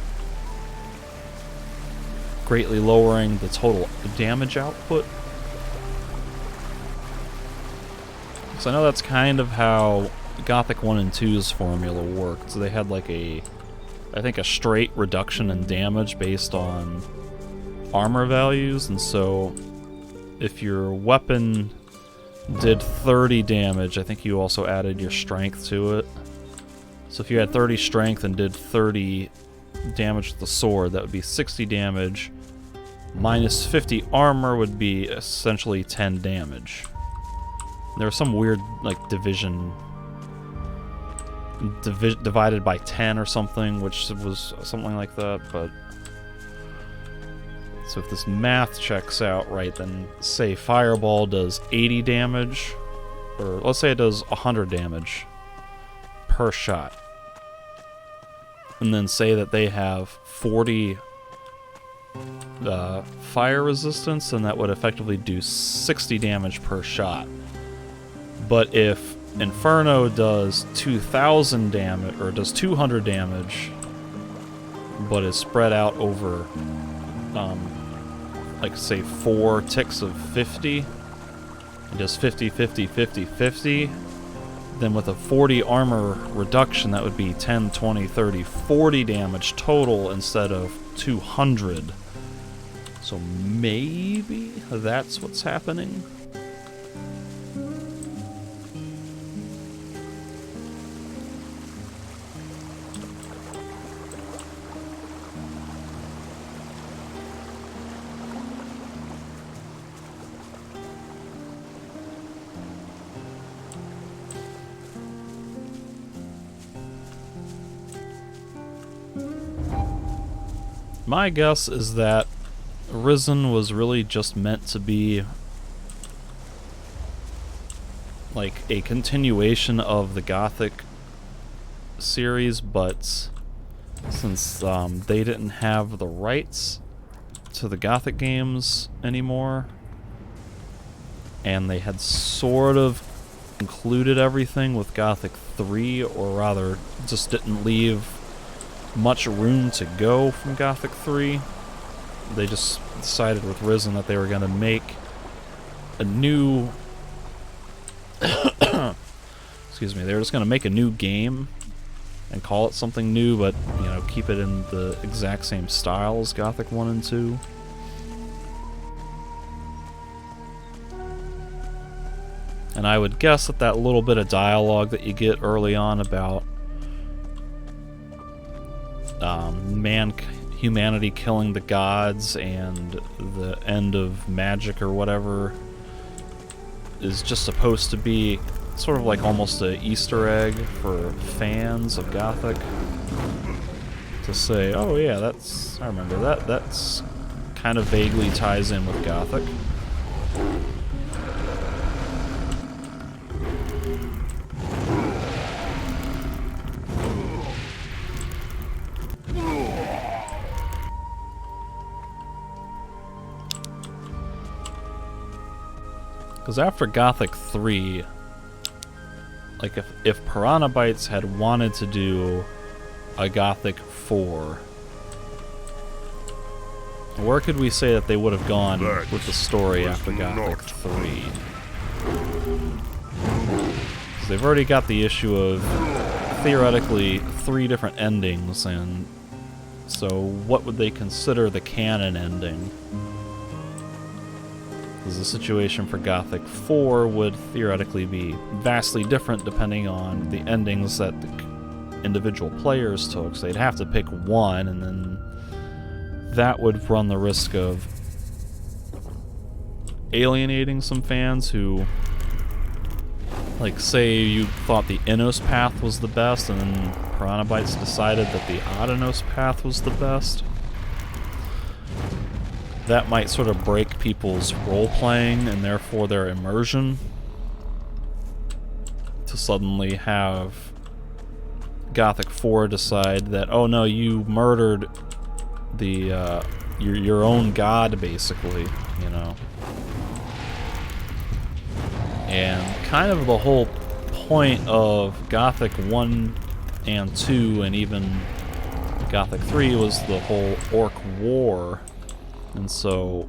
greatly lowering the total damage output. So I know that's kind of how Gothic 1 and 2's formula worked. So they had like I think a straight reduction in damage based on armor values, and so if your weapon did 30 damage, I think you also added your strength to it. So if you had 30 strength and did 30 damage with the sword, that would be 60 damage, minus 50 armor would be essentially 10 damage. There was some weird like division divided by 10 or something, which was something like that, but so if this math checks out right, then say Fireball does 80 damage, or let's say it does 100 damage per shot, and then say that they have 40 fire resistance, and that would effectively do 60 damage per shot. But if Inferno does 2,000 damage, or does 200 damage, but is spread out over like say 4 ticks of 50, and does 50, 50, 50, 50, then with a 40 armor reduction, that would be 10, 20, 30, 40 damage total instead of 200. So maybe that's what's happening. My guess is that Risen was really just meant to be like a continuation of the Gothic series, but since they didn't have the rights to the Gothic games anymore, and they had sort of included everything with Gothic 3, or rather just didn't leave much room to go from Gothic 3. They just decided with Risen that they were going to make a new excuse me, they were just going to make a new game and call it something new, but you know, keep it in the exact same style as Gothic 1 and 2. And I would guess that that little bit of dialogue that you get early on about humanity killing the gods and the end of magic or whatever is just supposed to be sort of like almost an Easter egg for fans of Gothic to say, oh yeah, I remember that. That's kind of vaguely ties in with Gothic. Because after Gothic 3, like if Piranha Bytes had wanted to do a Gothic 4, Where could we say that they would have gone with the story after Gothic 3? Because they've already got the issue of, theoretically, 3 different endings, and so what would they consider the canon ending? Because the situation for Gothic 4 would theoretically be vastly different depending on the endings that the individual players took, so they'd have to pick one, and then that would run the risk of alienating some fans who, like, say you thought the Innos path was the best, and then Piranhabytes decided that the Odenos path was the best. That might sort of break people's role-playing, and therefore their immersion, to suddenly have Gothic 4 decide that, oh no, you murdered the your own god, basically, you know. And kind of the whole point of Gothic 1 and 2 and even Gothic 3 was the whole Orc War. And so,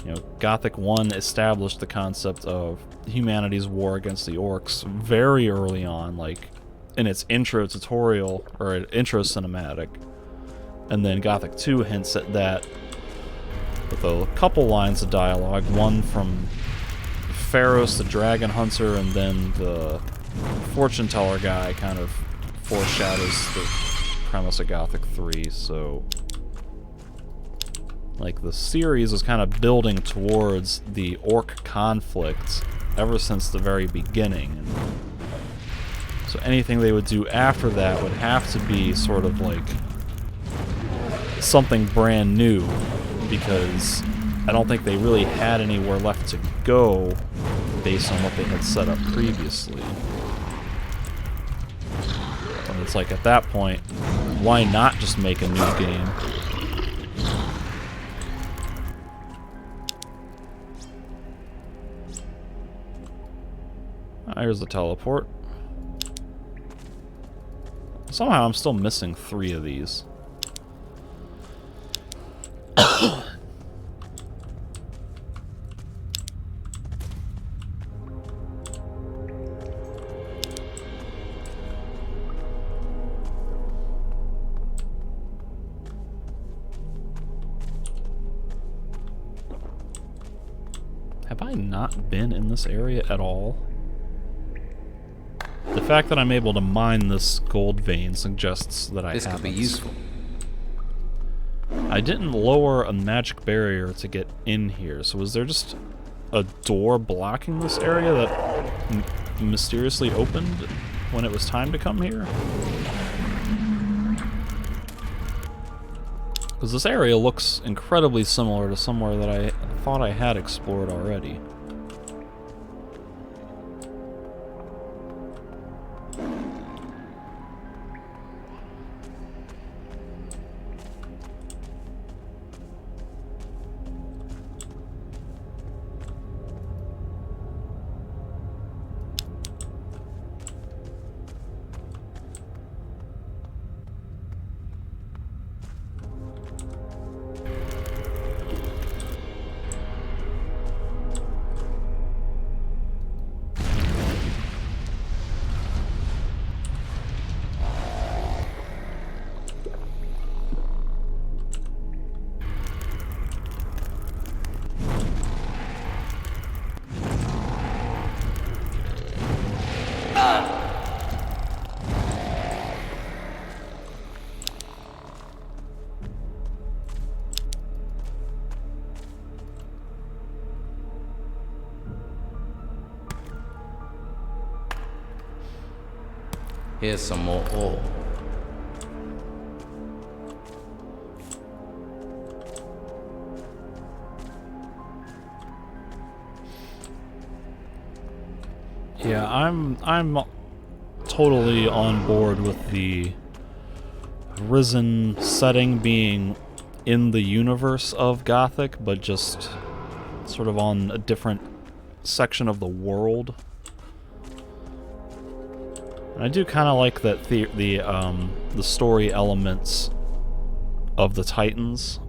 you know, Gothic 1 established the concept of humanity's war against the orcs very early on, like in its intro tutorial or intro cinematic. And then Gothic 2 hints at that with a couple lines of dialogue, one from Pharos the Dragon Hunter, and then the fortune teller guy kind of foreshadows the premise of Gothic 3, so like the series was kind of building towards the orc conflict ever since the very beginning. So anything they would do after that would have to be sort of like something brand new, because I don't think they really had anywhere left to go based on what they had set up previously. And it's like, at that point, why not just make a new game? Here's the teleport. Somehow I'm still missing 3 of these. Have I not been in this area at all? The fact that I'm able to mine this gold vein suggests that I haven't. This could be useful. I didn't lower a magic barrier to get in here, so was there just a door blocking this area that mysteriously opened when it was time to come here? Because this area looks incredibly similar to somewhere that I thought I had explored already. Here's some more ore. Yeah, I'm totally on board with the Risen setting being in the universe of Gothic, but just sort of on a different section of the world. And I do kind of like that the story elements of the Titans.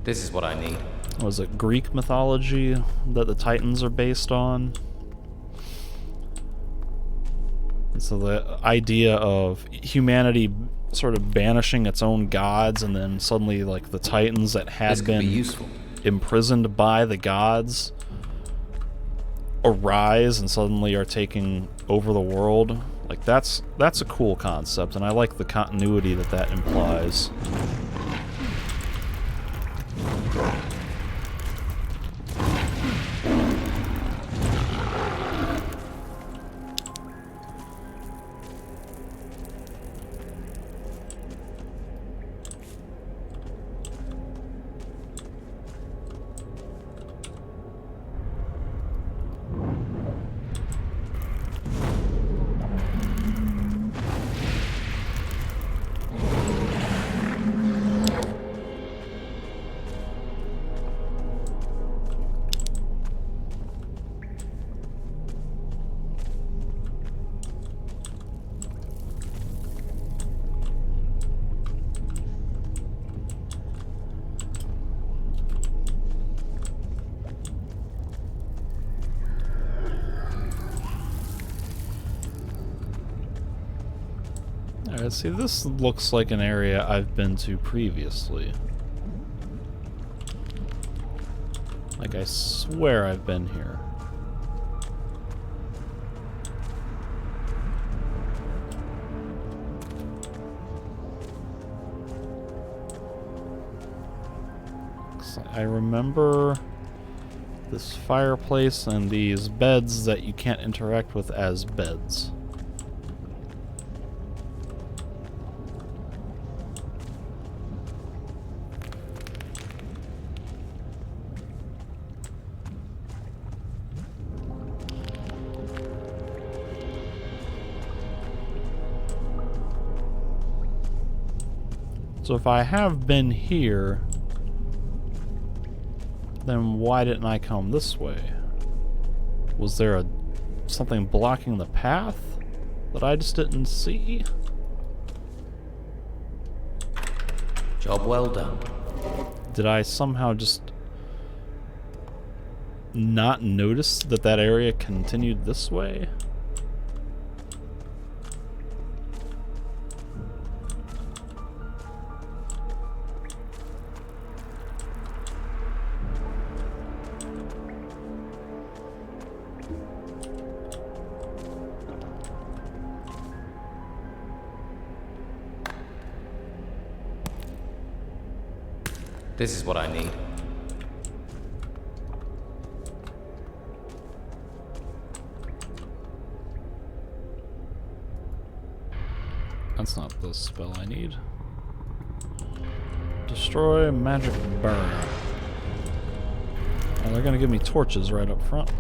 This is what I need. Was it Greek mythology that the Titans are based on? And so the idea of humanity sort of banishing its own gods, and then suddenly, like, the Titans that had been imprisoned by the gods arise and suddenly are taking over the world. Like, that's a cool concept, and I like the continuity that that implies. Alright, see, this looks like an area I've been to previously. Like, I swear I've been here. I remember this fireplace and these beds that you can't interact with as beds. So if I have been here, then why didn't I come this way? Was there something blocking the path that I just didn't see? Job well done. Did I somehow just not notice that that area continued this way? This is what I need. That's not the spell I need. Destroy magic burn. Oh, they're gonna give me torches right up front.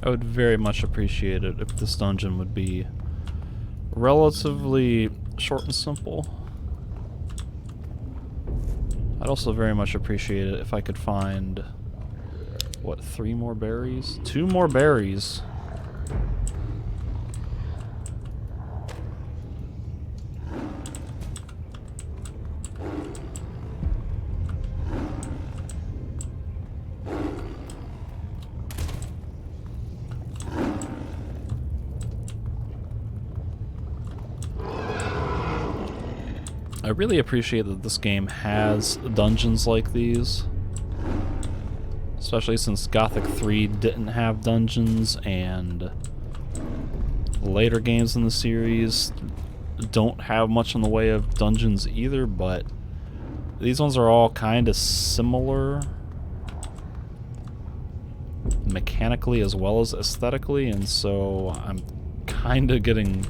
I would very much appreciate it if this dungeon would be relatively short and simple. I'd also very much appreciate it if I could find, what, 3 more berries? 2 more berries. really appreciate that this game has dungeons like these. Especially since Gothic 3 didn't have dungeons, and later games in the series don't have much in the way of dungeons either, but these ones are all kind of similar mechanically as well as aesthetically, and so I'm kind of getting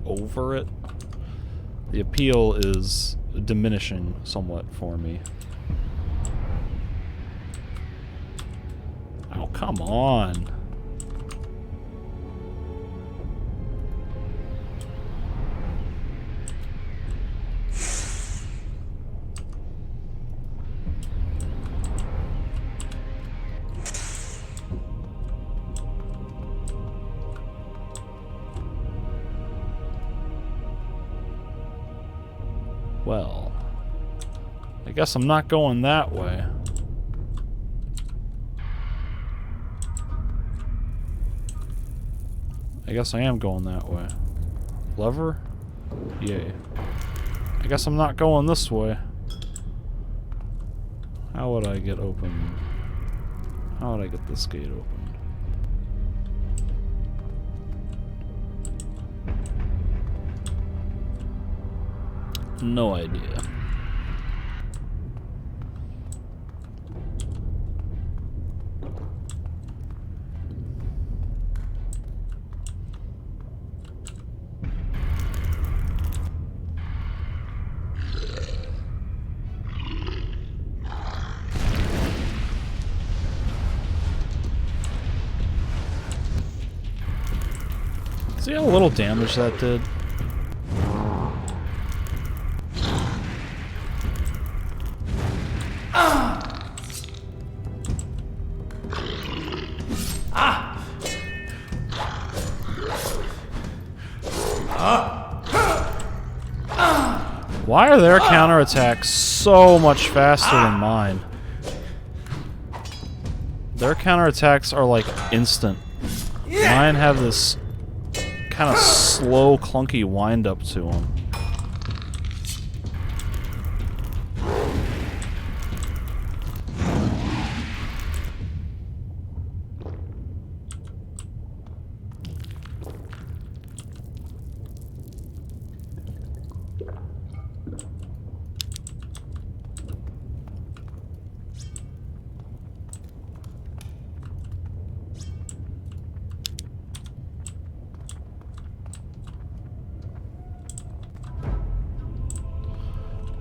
over it. The appeal is diminishing somewhat for me. Oh, come on. Well, I guess I'm not going that way. I guess I am going that way. Lever? Yay. I guess I'm not going this way. How would I get open? How would I get this gate open? No idea. See how little damage that did? Why are their counterattacks so much faster than mine? Their counterattacks are like instant. Mine have this kind of slow, clunky wind up to them.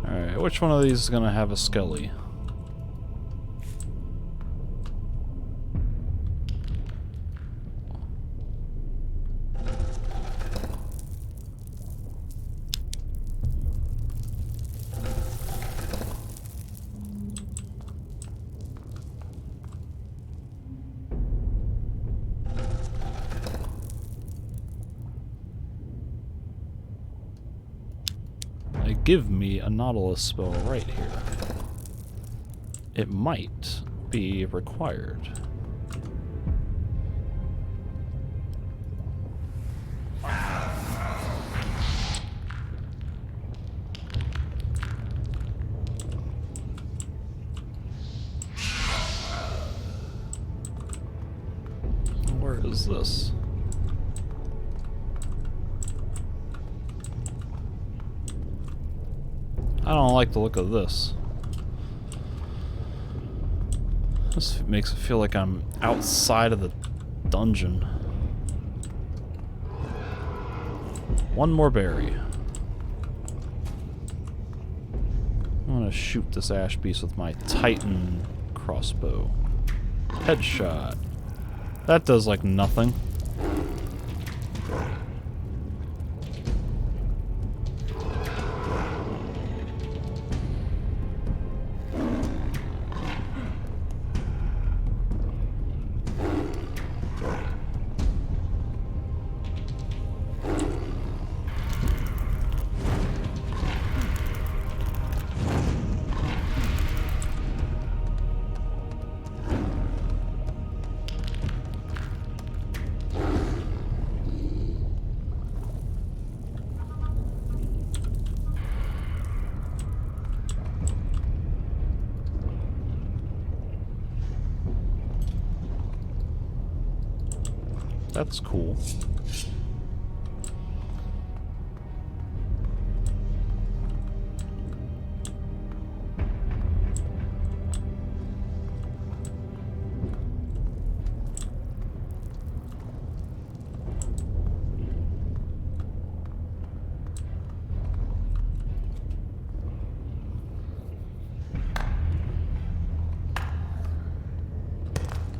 Alright, which one of these is gonna have a skelly? Give me a Nautilus spell right here. It might be required. Where is this? I don't like the look of this. This makes it feel like I'm outside of the dungeon. One more berry. I'm gonna shoot this ash beast with my Titan crossbow. Headshot. That does like nothing. That's cool.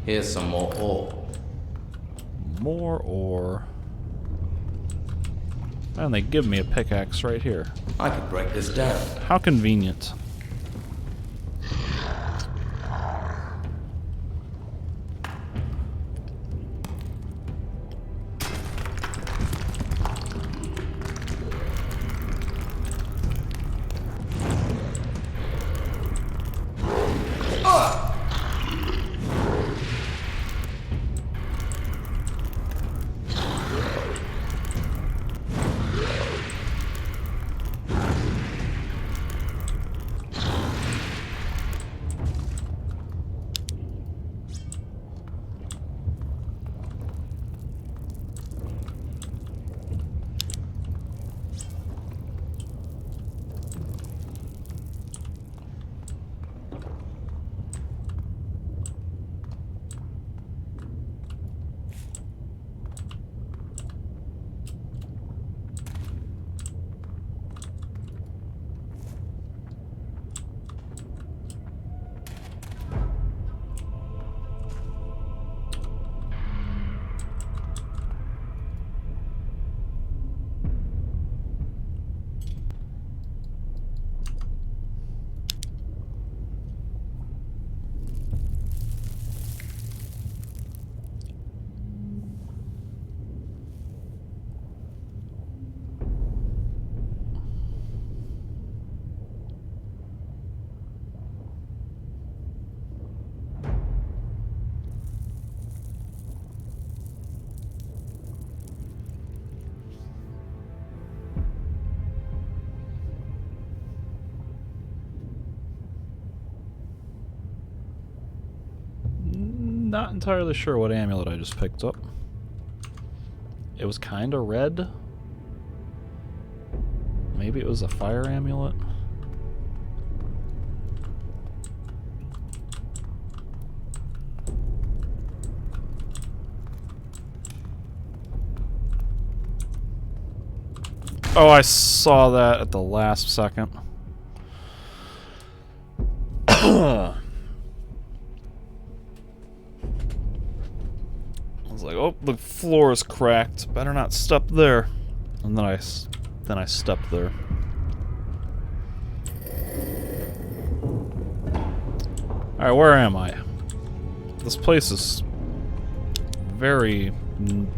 Here's some more ore. More ore. And they give me a pickaxe right here. I could break this down. How convenient. Not entirely sure what amulet I just picked up. It was kinda red. Maybe it was a fire amulet. Oh, I saw that at the last second. I was like, oh, the floor is cracked. Better not step there. And then I stepped there. Alright, where am I? This place is very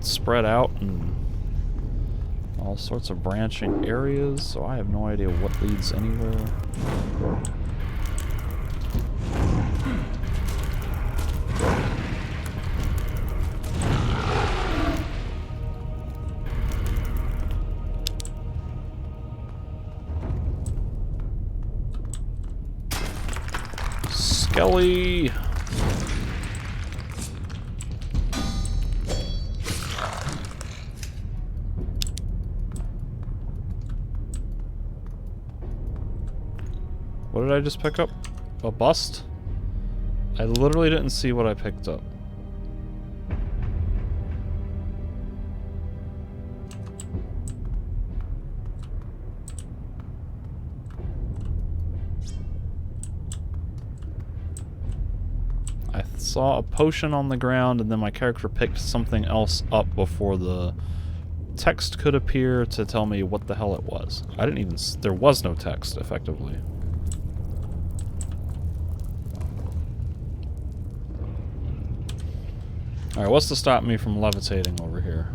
spread out and all sorts of branching areas, so I have no idea what leads anywhere. Skelly! What did I just pick up? A bust? I literally didn't see what I picked up. I saw a potion on the ground and then my character picked something else up before the text could appear to tell me what the hell it was. I didn't even... there was no text, effectively. Alright, what's to stop me from levitating over here?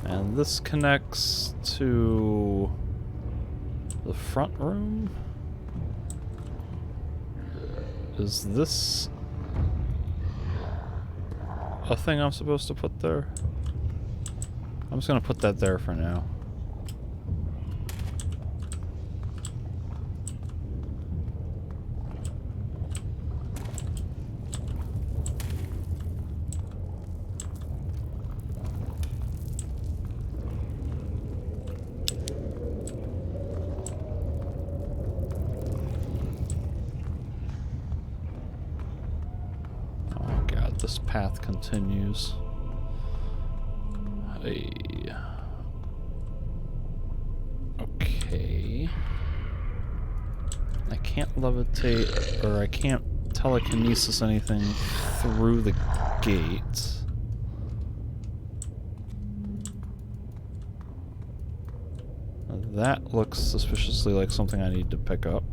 And this connects to the front room? Is this a thing I'm supposed to put there? I'm just gonna put that there for now. This path continues. Hey. Okay. I can't levitate, or I can't telekinesis anything through the gate. That looks suspiciously like something I need to pick up.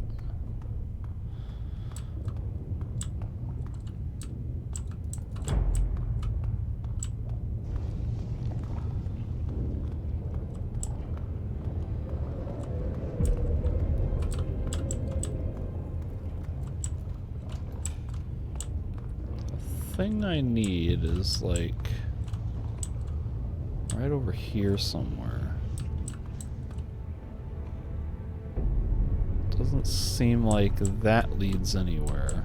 Thing I need is like right over here somewhere. Doesn't seem like that leads anywhere.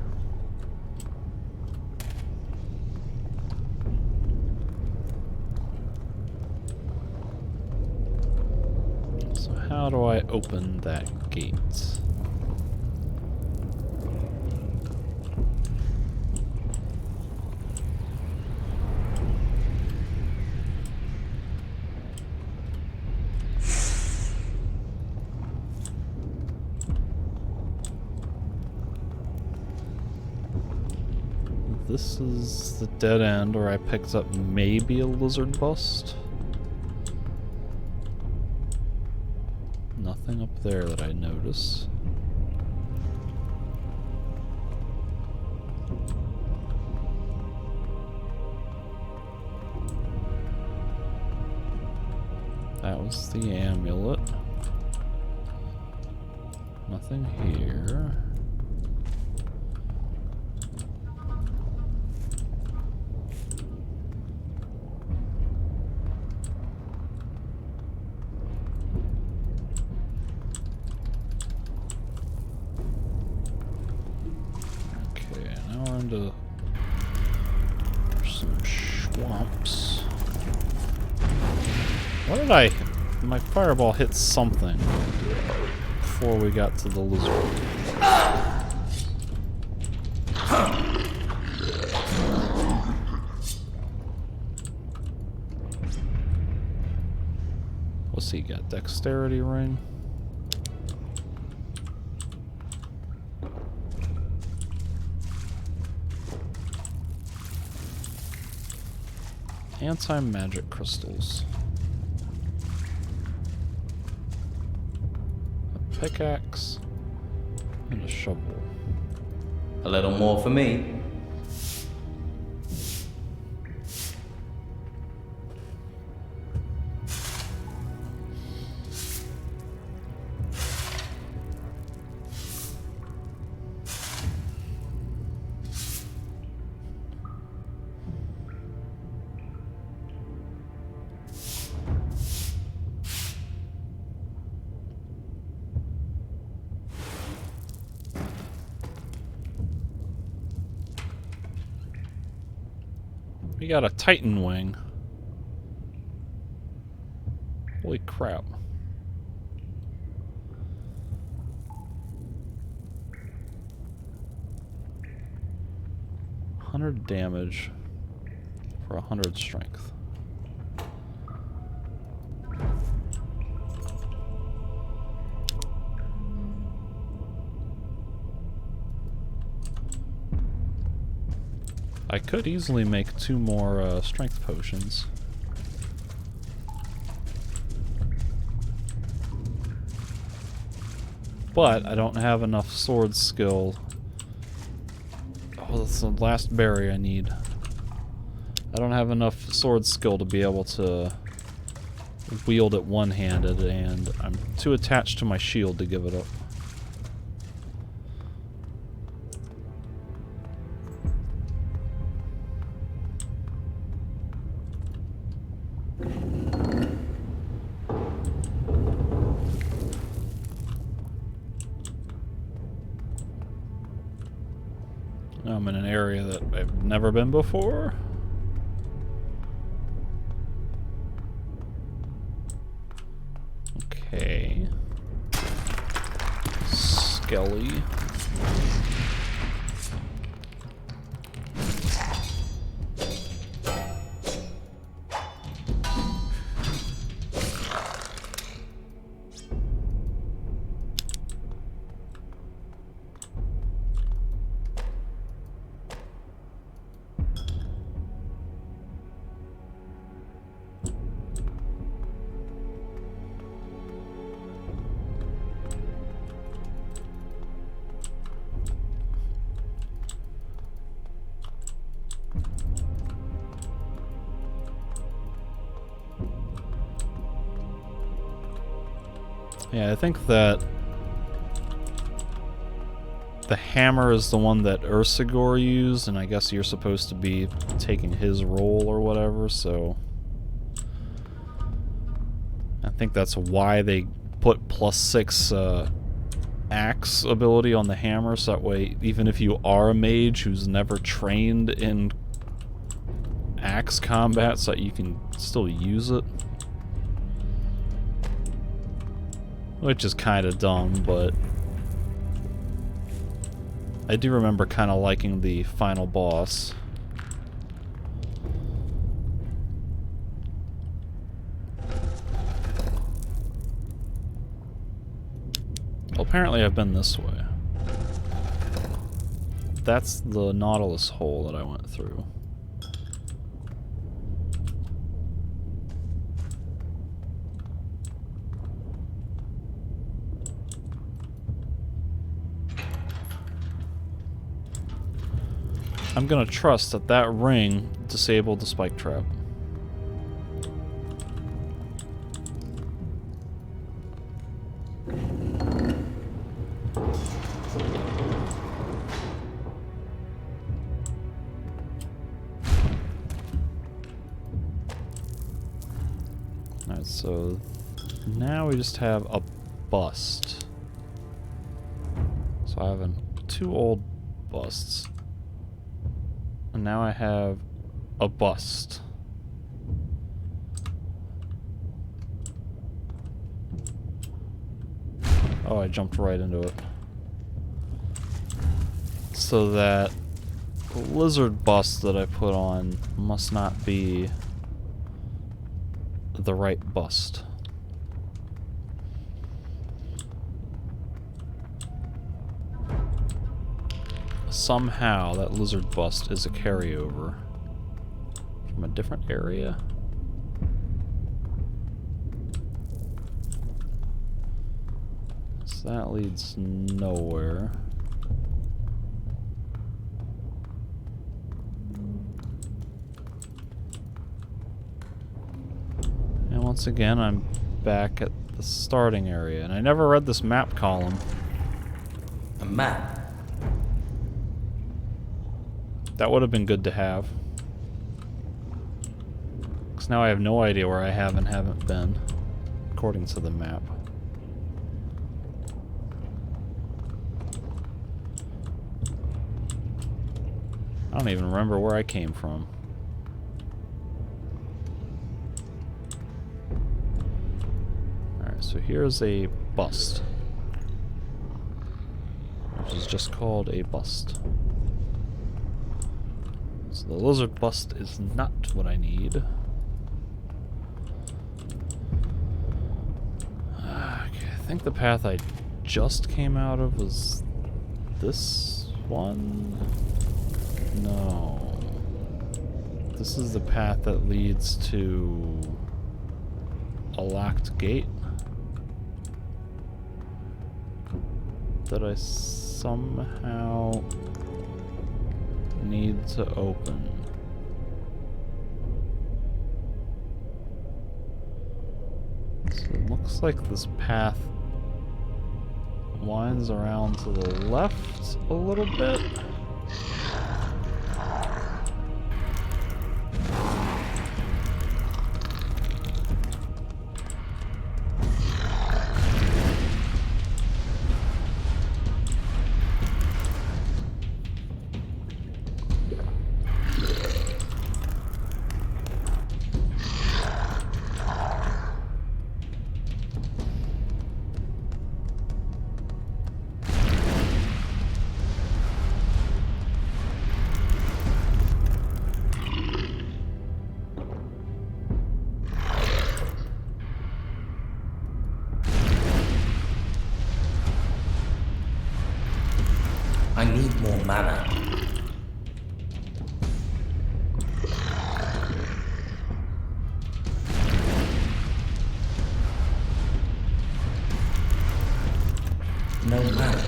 So how do I open that gate? This is the dead end where I picked up maybe a lizard bust. Nothing up there that I notice. That was the amulet. Nothing here. Into some swamps. What did I... My fireball hit something before we got to the lizard. What's he got? Dexterity ring? Anti-magic crystals. A pickaxe and a shovel. A little more for me. We got a Titan wing. Holy crap. $100 damage for 100 strength. I could easily make 2 more strength potions. But I don't have enough sword skill. Oh, that's the last berry I need. I don't have enough sword skill to be able to wield it one-handed, and I'm too attached to my shield to give it up. Now I'm in an area that I've never been before. Okay. Skelly. Yeah, I think that the hammer is the one that Ursagor used, and I guess you're supposed to be taking his role or whatever, so I think that's why they put +6 axe ability on the hammer, so that way even if you are a mage who's never trained in axe combat, so that you can still use it. Which is kind of dumb, but I do remember kind of liking the final boss. Well, apparently I've been this way. That's the Nautilus hole that I went through. I'm gonna trust that that ring disabled the spike trap. Alright, so now we just have a bust. So I have two old busts. And now I have a bust. Oh, I jumped right into it. So that lizard bust that I put on must not be the right bust. Somehow that lizard bust is a carryover from a different area. So that leads nowhere. And once again, I'm back at the starting area, and I never read this map column. A map? That would have been good to have. Because now I have no idea where I have and haven't been, according to the map. I don't even remember where I came from. Alright, so here's a bust. Which is just called a bust. So the lizard bust is not what I need. Okay, I think the path I just came out of was this one? No. This is the path that leads to a locked gate that I somehow need to open. So it looks like this path winds around to the left a little bit. need more mana. No mana.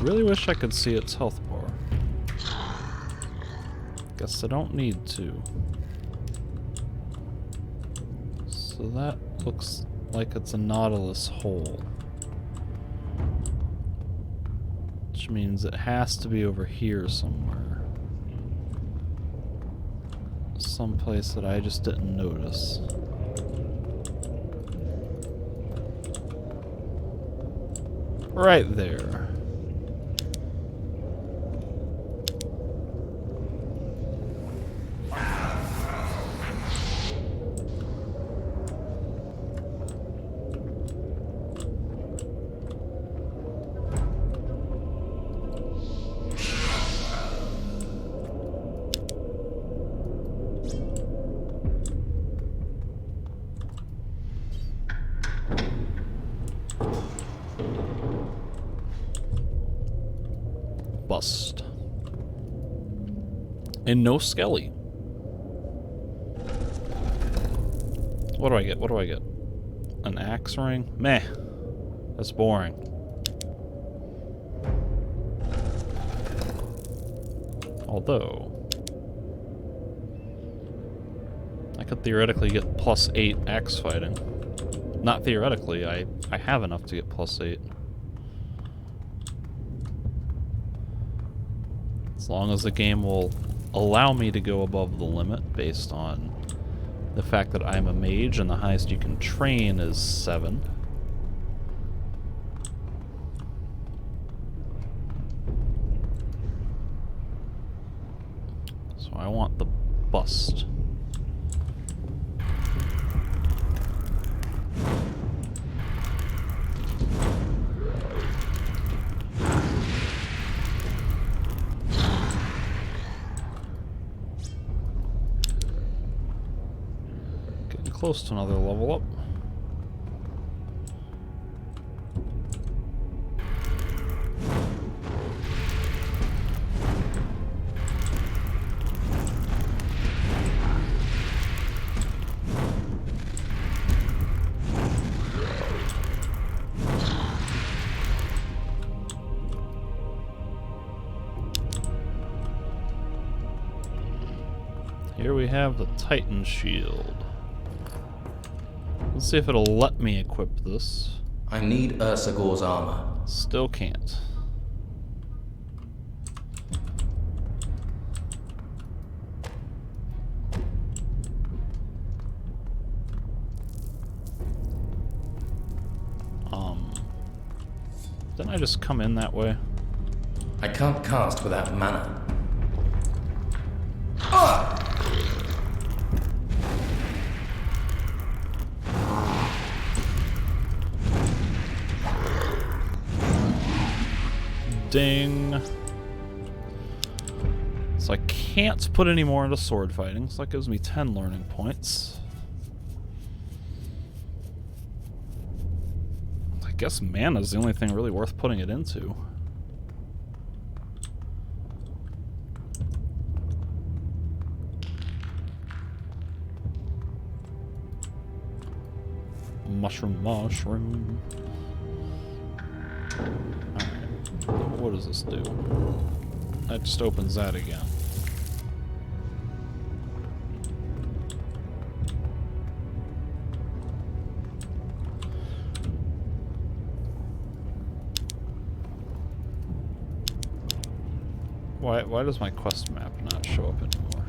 Really wish I could see its health bar. Guess I don't need to. So that looks like it's a Nautilus hole. Which means it has to be over here somewhere. Someplace that I just didn't notice. Right there. Bust. And no skelly. What do I get? What do I get? An axe ring? Meh. That's boring. Although I could theoretically get +8 axe fighting. Not theoretically, I have enough to get +8. As long as the game will allow me to go above the limit based on the fact that I'm a mage and the highest you can train is 7. So I want the bust. Close to another level up. Here we have the Titan Shield. Let's see if it'll let me equip this. I need Ursagor's armor. Still can't. Didn't I just come in that way? I can't cast without mana. Ding. So I can't put any more into sword fighting, so that gives me 10 learning points. I guess mana's the only thing really worth putting it into. Mushroom. What does this do? That just opens that again. Why does my quest map not show up anymore?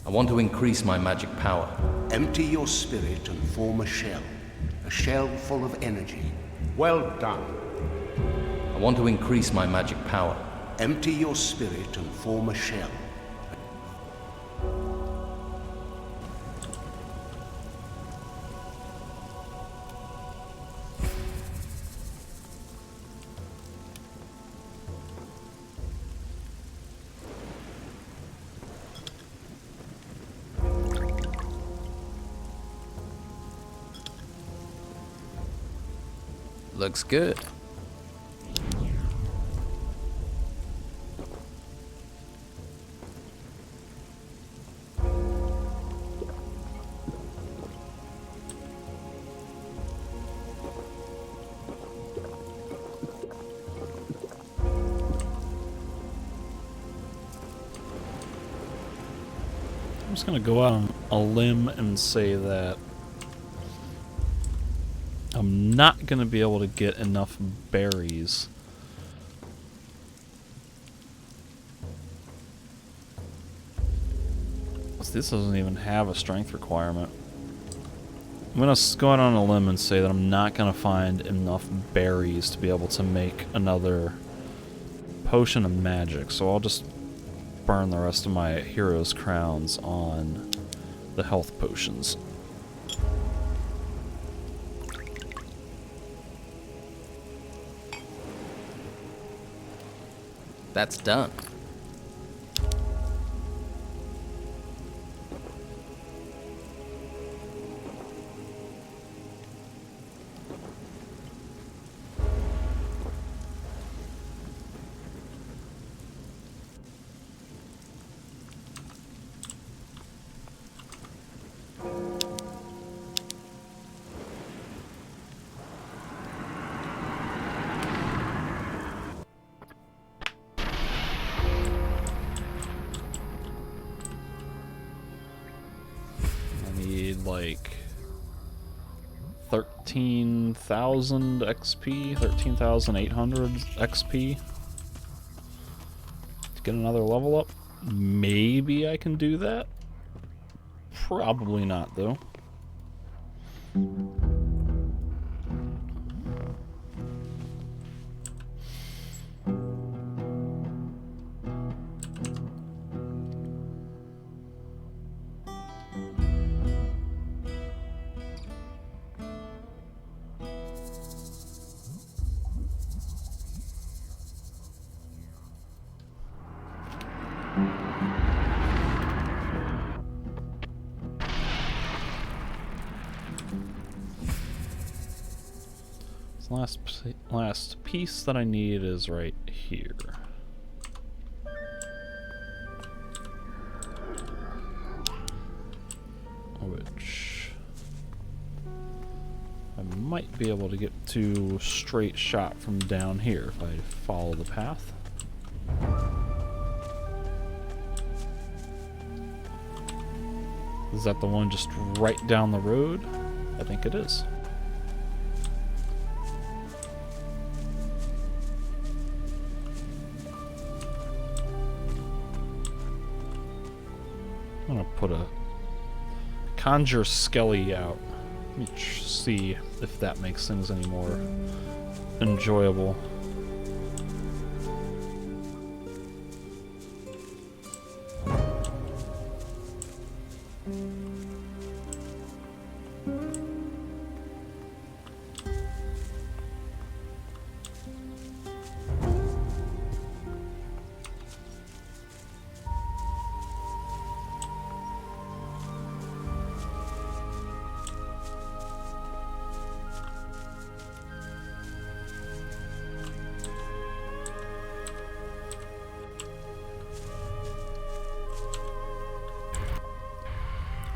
I want to increase my magic power. Empty your spirit and form a shell full of energy. Well done. I want to increase my magic power. Empty your spirit and form a shell. Looks good. I'm just gonna go out on a limb and say that I'm not gonna be able to get enough berries. This doesn't even have a strength requirement. I'm gonna go out on a limb and say that I'm not gonna find enough berries to be able to make another potion of magic, so I'll just burn the rest of my hero's crowns on the health potions. That's done. Like 13,000 XP, 13,800 XP to get another level up. Maybe I can do that. Probably not, though. Last piece that I need is right here. Which I might be able to get to straight shot from down here if I follow the path. Is that the one just right down the road? I think it is. I'm gonna put a conjure Skelly out. Let me see if that makes things any more enjoyable.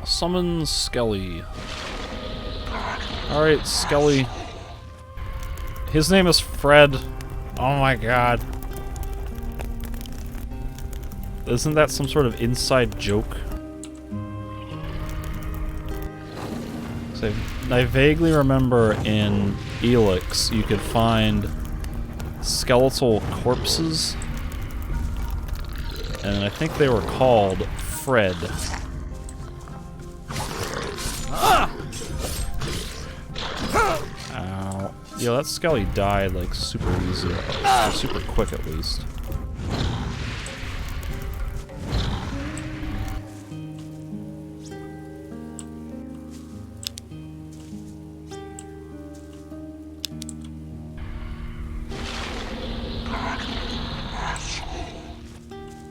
Summon Skelly. Alright, Skelly. His name is Fred. Oh my god. Isn't that some sort of inside joke? So I vaguely remember in Elix you could find skeletal corpses, and I think they were called Fred. Yo, that Skelly died like super easy. Or super quick at least.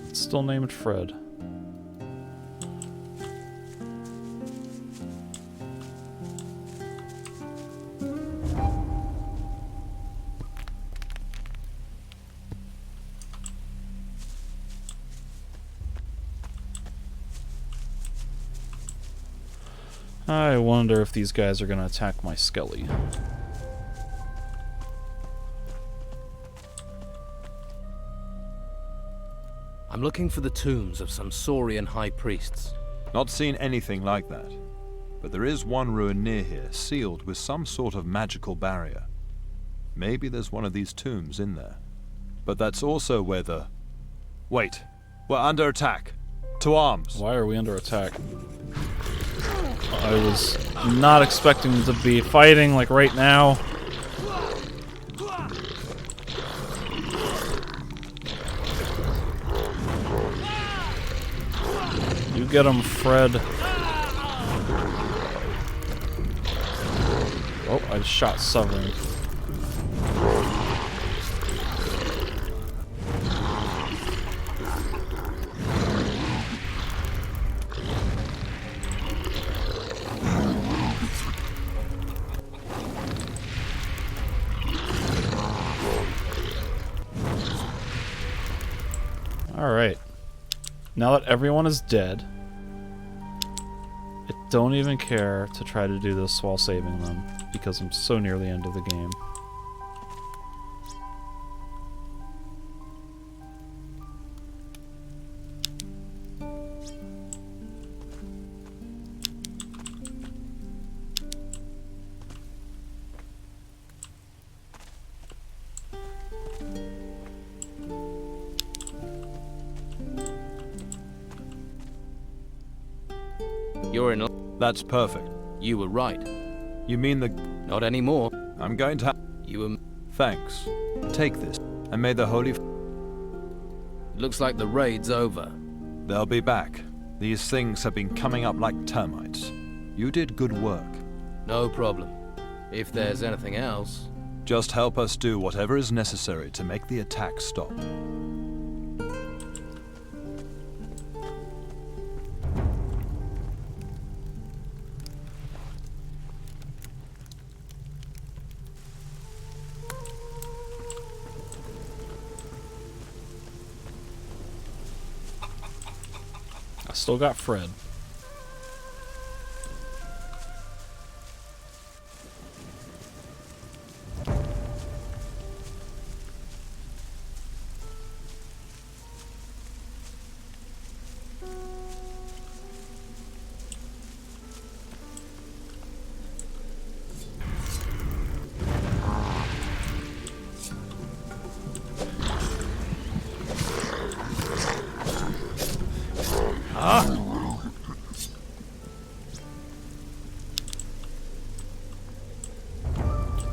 It's still named Fred. I wonder if these guys are gonna attack my Skelly. I'm looking for the tombs of some Saurian high priests. Not seen anything like that. But there is one ruin near here, sealed with some sort of magical barrier. Maybe there's one of these tombs in there. But that's also where the... Wait, we're under attack. To arms. Why are we under attack? I was not expecting to be fighting like right now. You get him, Fred. Oh, I just shot Sovereign. Alright. Now that everyone is dead, I don't even care to try to do this while saving them, because I'm so near the end of the game. You're in... That's perfect. You were right. You mean the... Not anymore. I'm going to... You were... Thanks. Take this, and may the holy... Looks like the raid's over. They'll be back. These things have been coming up like termites. You did good work. No problem. If there's anything else... Just help us do whatever is necessary to make the attack stop. I still got Fred.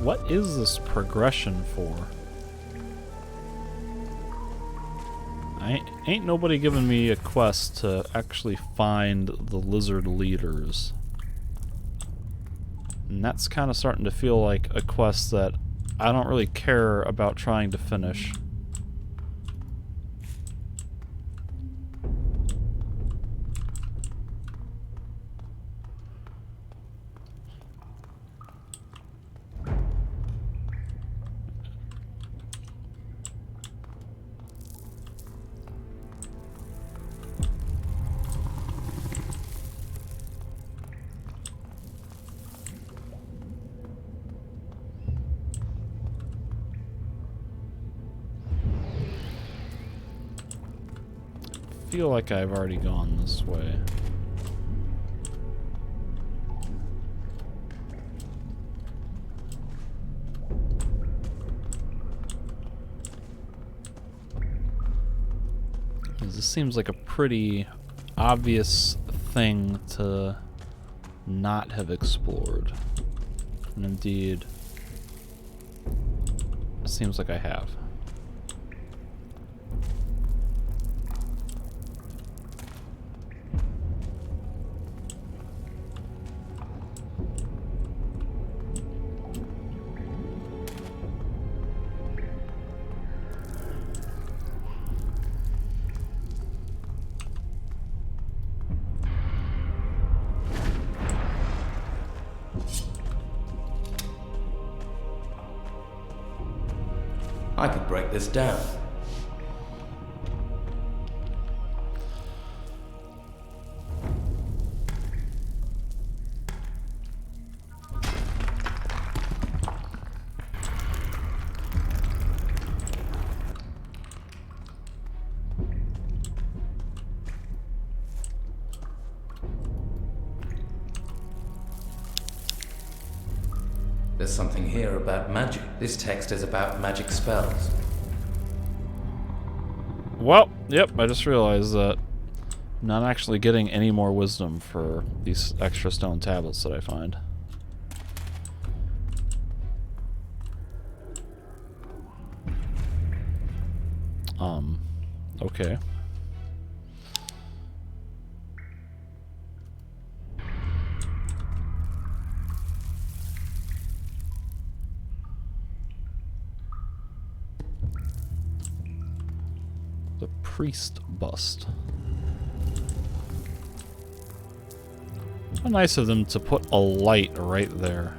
What is this progression for? Ain't nobody giving me a quest to actually find the lizard leaders. And that's kind of starting to feel like a quest that I don't really care about trying to finish. I feel like I've already gone this way. This seems like a pretty obvious thing to not have explored. And indeed, seems like I have. I could break this down. There's something here about magic. This text is about magic spells. Well, yep, I just realized that I'm not actually getting any more wisdom for these extra stone tablets that I find. Okay. The priest bust. How nice of them to put a light right there.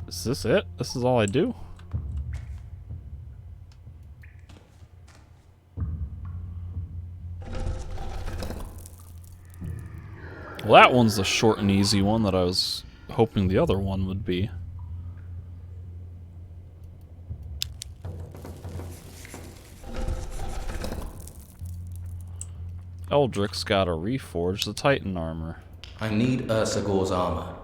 Is this it? This is all I do? Well, that one's the short and easy one that I was hoping the other one would be. Eldrick's gotta reforge the Titan armor. I need Ursagor's armor.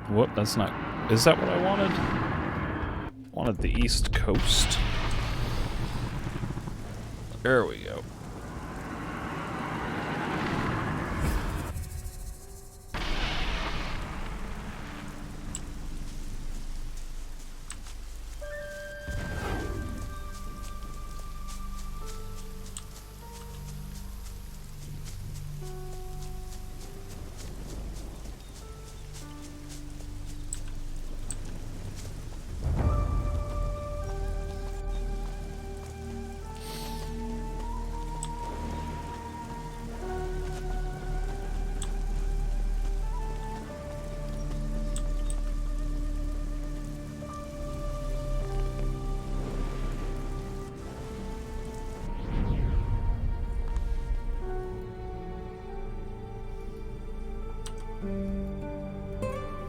What? That's not... Is that what I wanted? Wanted the East Coast. There we go.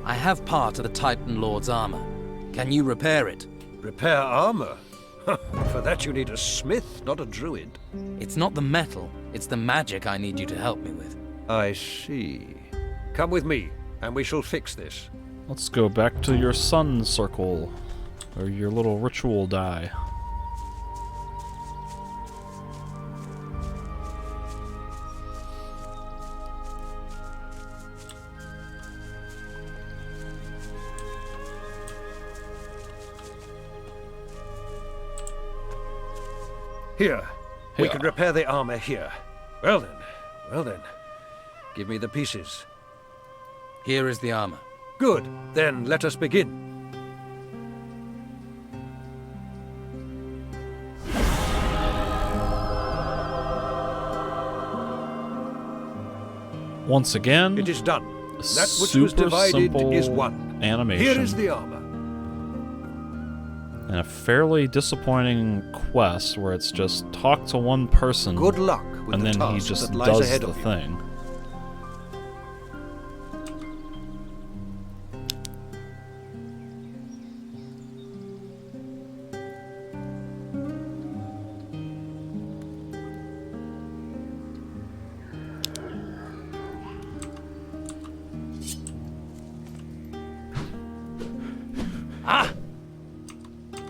I have part of the Titan Lord's armor. Can you repair it? Repair armor? For that you need a smith, not a druid. It's not the metal, it's the magic I need you to help me with. I see. Come with me, and we shall fix this. Let's go back to your sun circle, or your little ritual die. Here. We Here. can repair the armor here. Well then. Give me the pieces. Here is the armor. Good. Then let us begin. Once again, It is done. That which super was divided simple is one. animation. Here is the armor. And a fairly disappointing quest where it's just talk to one person Good luck with and the then he task just that lies does ahead the of you. thing.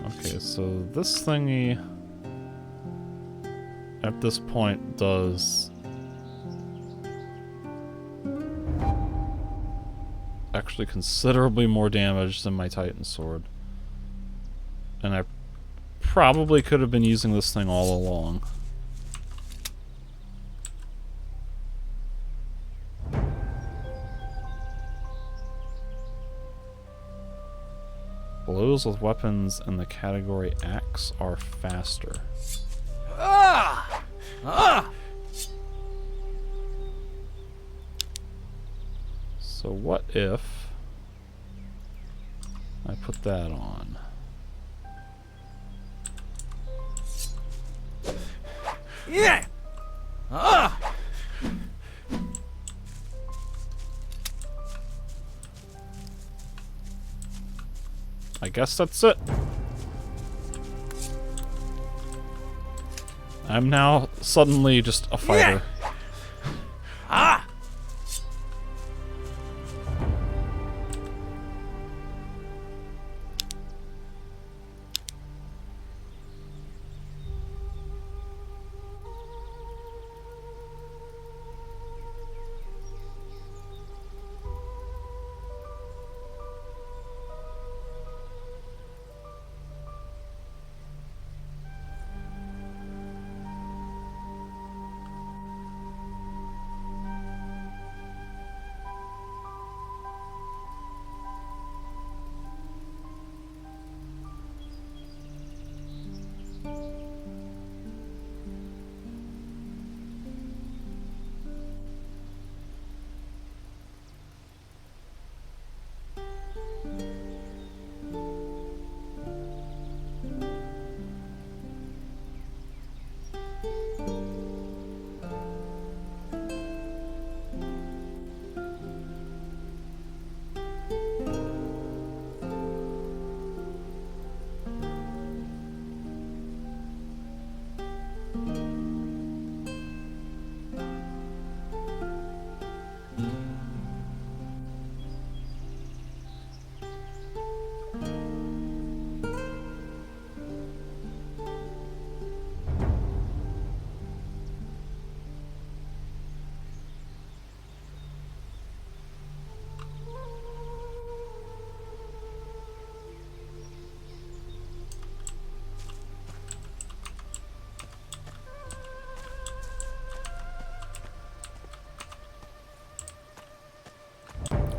Okay, so this thingy at this point does actually considerably more damage than my Titan sword. And I probably could have been using this thing all along. Blows with weapons in the category axe are faster. So what if I put that on? Yeah! I guess that's it. I'm now suddenly just a fighter.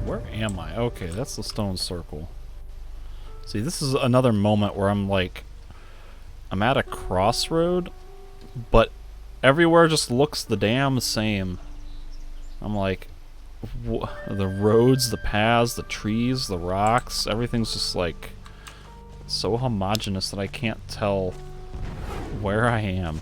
Where am I? Okay, that's the stone circle. See, this is another moment where I'm like, I'm at a crossroad, but everywhere just looks the damn same. I'm like, the roads, the paths, the trees, the rocks, everything's just like so homogeneous that I can't tell where I am.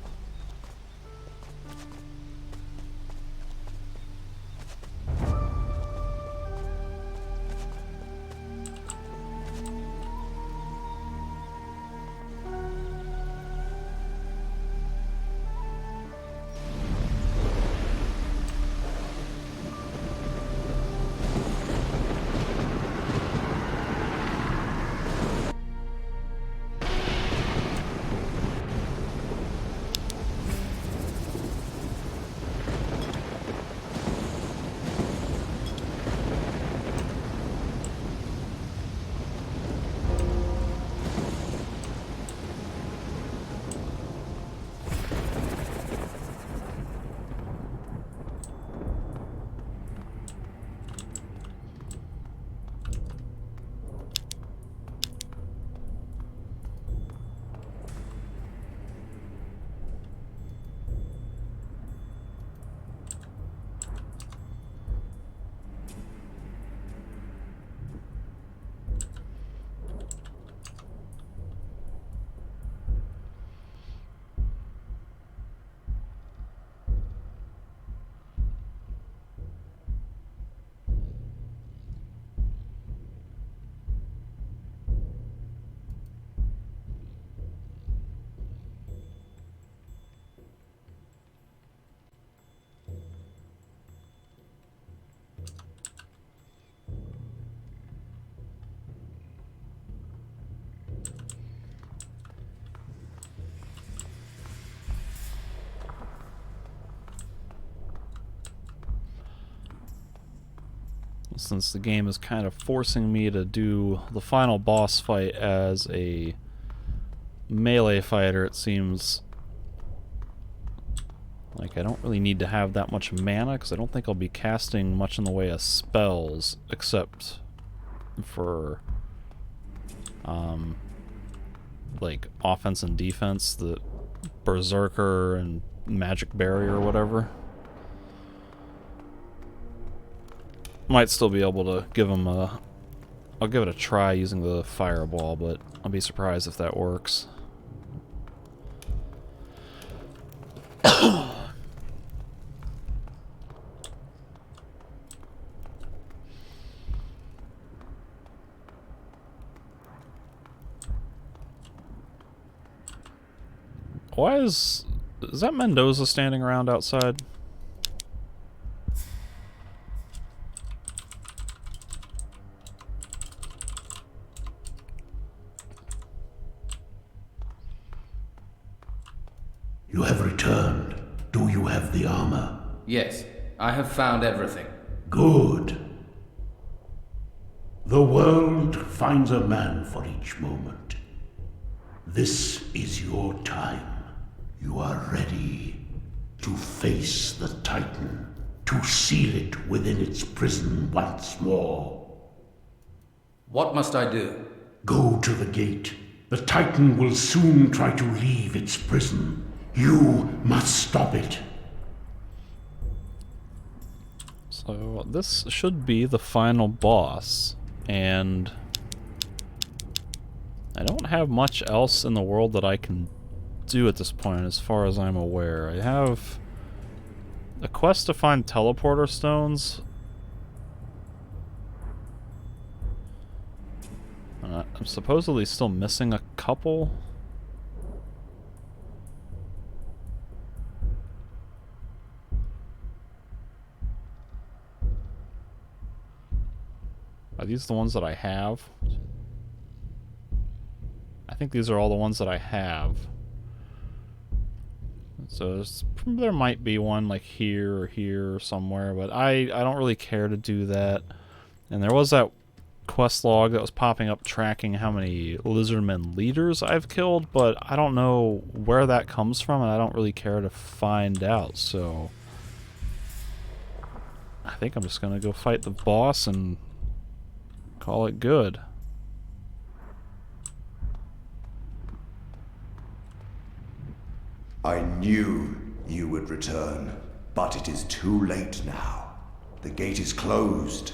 since the game is kind of forcing me to do the final boss fight as a melee fighter, it seems like I don't really need to have that much mana, because I don't think I'll be casting much in the way of spells, except for like offense and defense, the Berserker and Magic Barrier or whatever. Might still be able to give him a... I'll give it a try using the Fireball, but I'll be surprised if that works. Why is that Mendoza standing around outside? You have returned. Do you have the armor? Yes, I have found everything. Good. The world finds a man for each moment. This is your time. You are ready to face the Titan, to seal it within its prison once more. What must I do? Go to the gate. The Titan will soon try to leave its prison. You must stop it. So this should be the final boss, and I don't have much else in the world that I can do at this point, as far as I'm aware. I have a quest to find teleporter stones. I'm supposedly still missing a couple. Are these the ones that I have? I think these are all the ones that I have. So there might be one like here or here or somewhere, but I don't really care to do that. And there was that quest log that was popping up tracking how many lizardmen leaders I've killed, but I don't know where that comes from, and I don't really care to find out, so I think I'm just gonna go fight the boss and call it good. I knew you would return, but it is too late now. The gate is closed,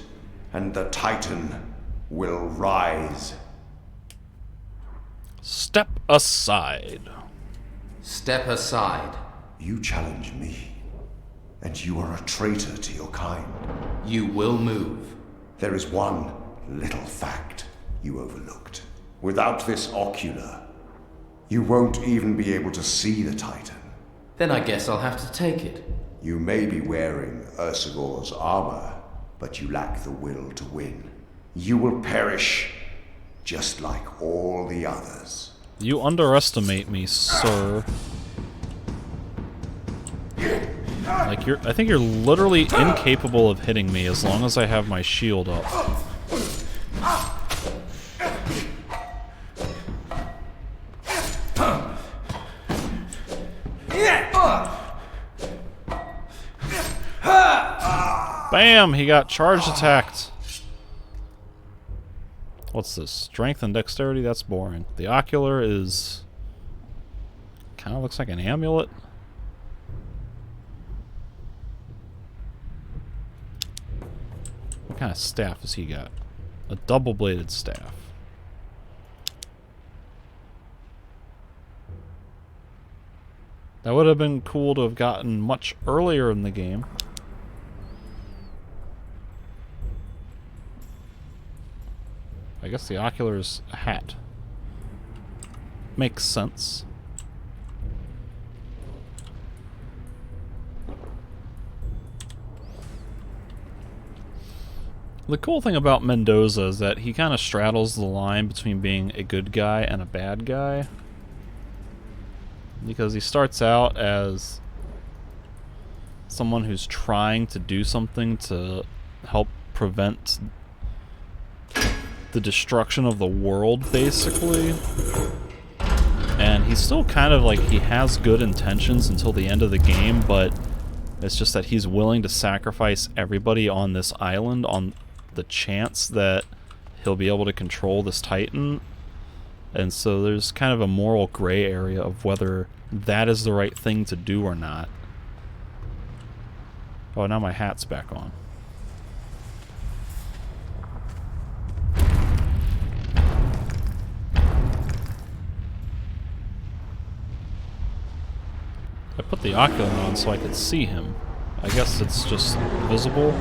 and the Titan will rise. Step aside. Step aside. You challenge me, and you are a traitor to your kind. You will move. There is one little fact you overlooked. Without this ocular, you won't even be able to see the Titan. Then I guess I'll have to take it. You may be wearing Ursagor's armor, but you lack the will to win. You will perish, just like all the others. You underestimate me, sir. Like I think you're literally incapable of hitting me as long as I have my shield up. Bam! He got charge attacked. What's this? Strength and dexterity? That's boring. The ocular is... kind of looks like an amulet. What kind of staff has he got? A double-bladed staff. That would have been cool to have gotten much earlier in the game. I guess the ocular's a hat. Makes sense. The cool thing about Mendoza is that he kind of straddles the line between being a good guy and a bad guy. Because he starts out as someone who's trying to do something to help prevent the destruction of the world, basically. And he's still kind of like, he has good intentions until the end of the game, but it's just that he's willing to sacrifice everybody on this island on the chance that he'll be able to control this Titan. And so there's kind of a moral gray area of whether that is the right thing to do or not. Oh, now my hat's back on. I put the ocular on so I could see him. I guess it's just visible.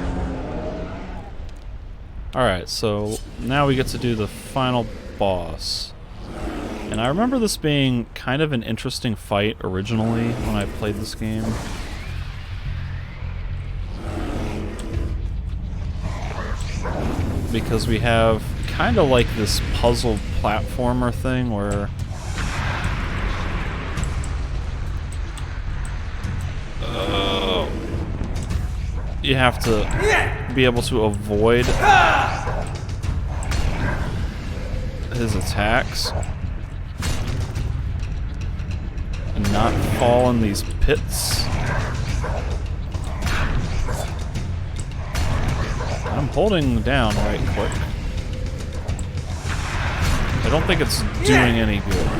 Alright, so now we get to do the final boss. And I remember this being kind of an interesting fight originally when I played this game. Because we have kind of like this puzzle platformer thing where you have to be able to avoid his attacks and not fall in these pits. I'm holding down right click. I don't think it's doing any good.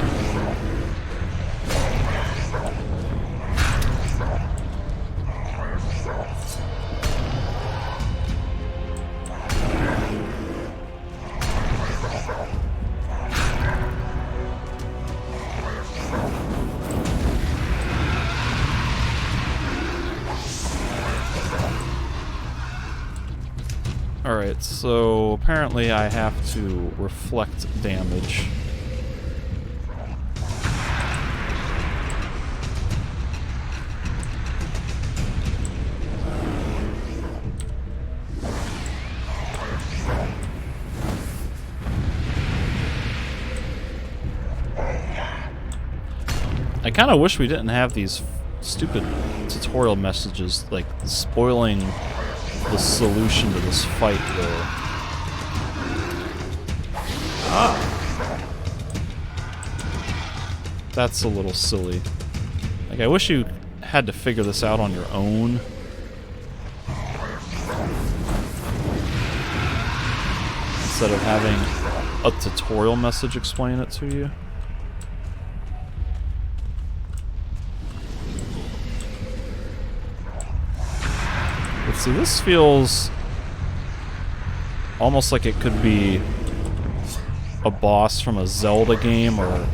Alright, so apparently I have to reflect damage. I kind of wish we didn't have these stupid tutorial messages, like, spoiling the solution to this fight, though. That's a little silly. Like, I wish you had to figure this out on your own. Instead of having a tutorial message explain it to you. See, this feels almost like it could be a boss from a Zelda game or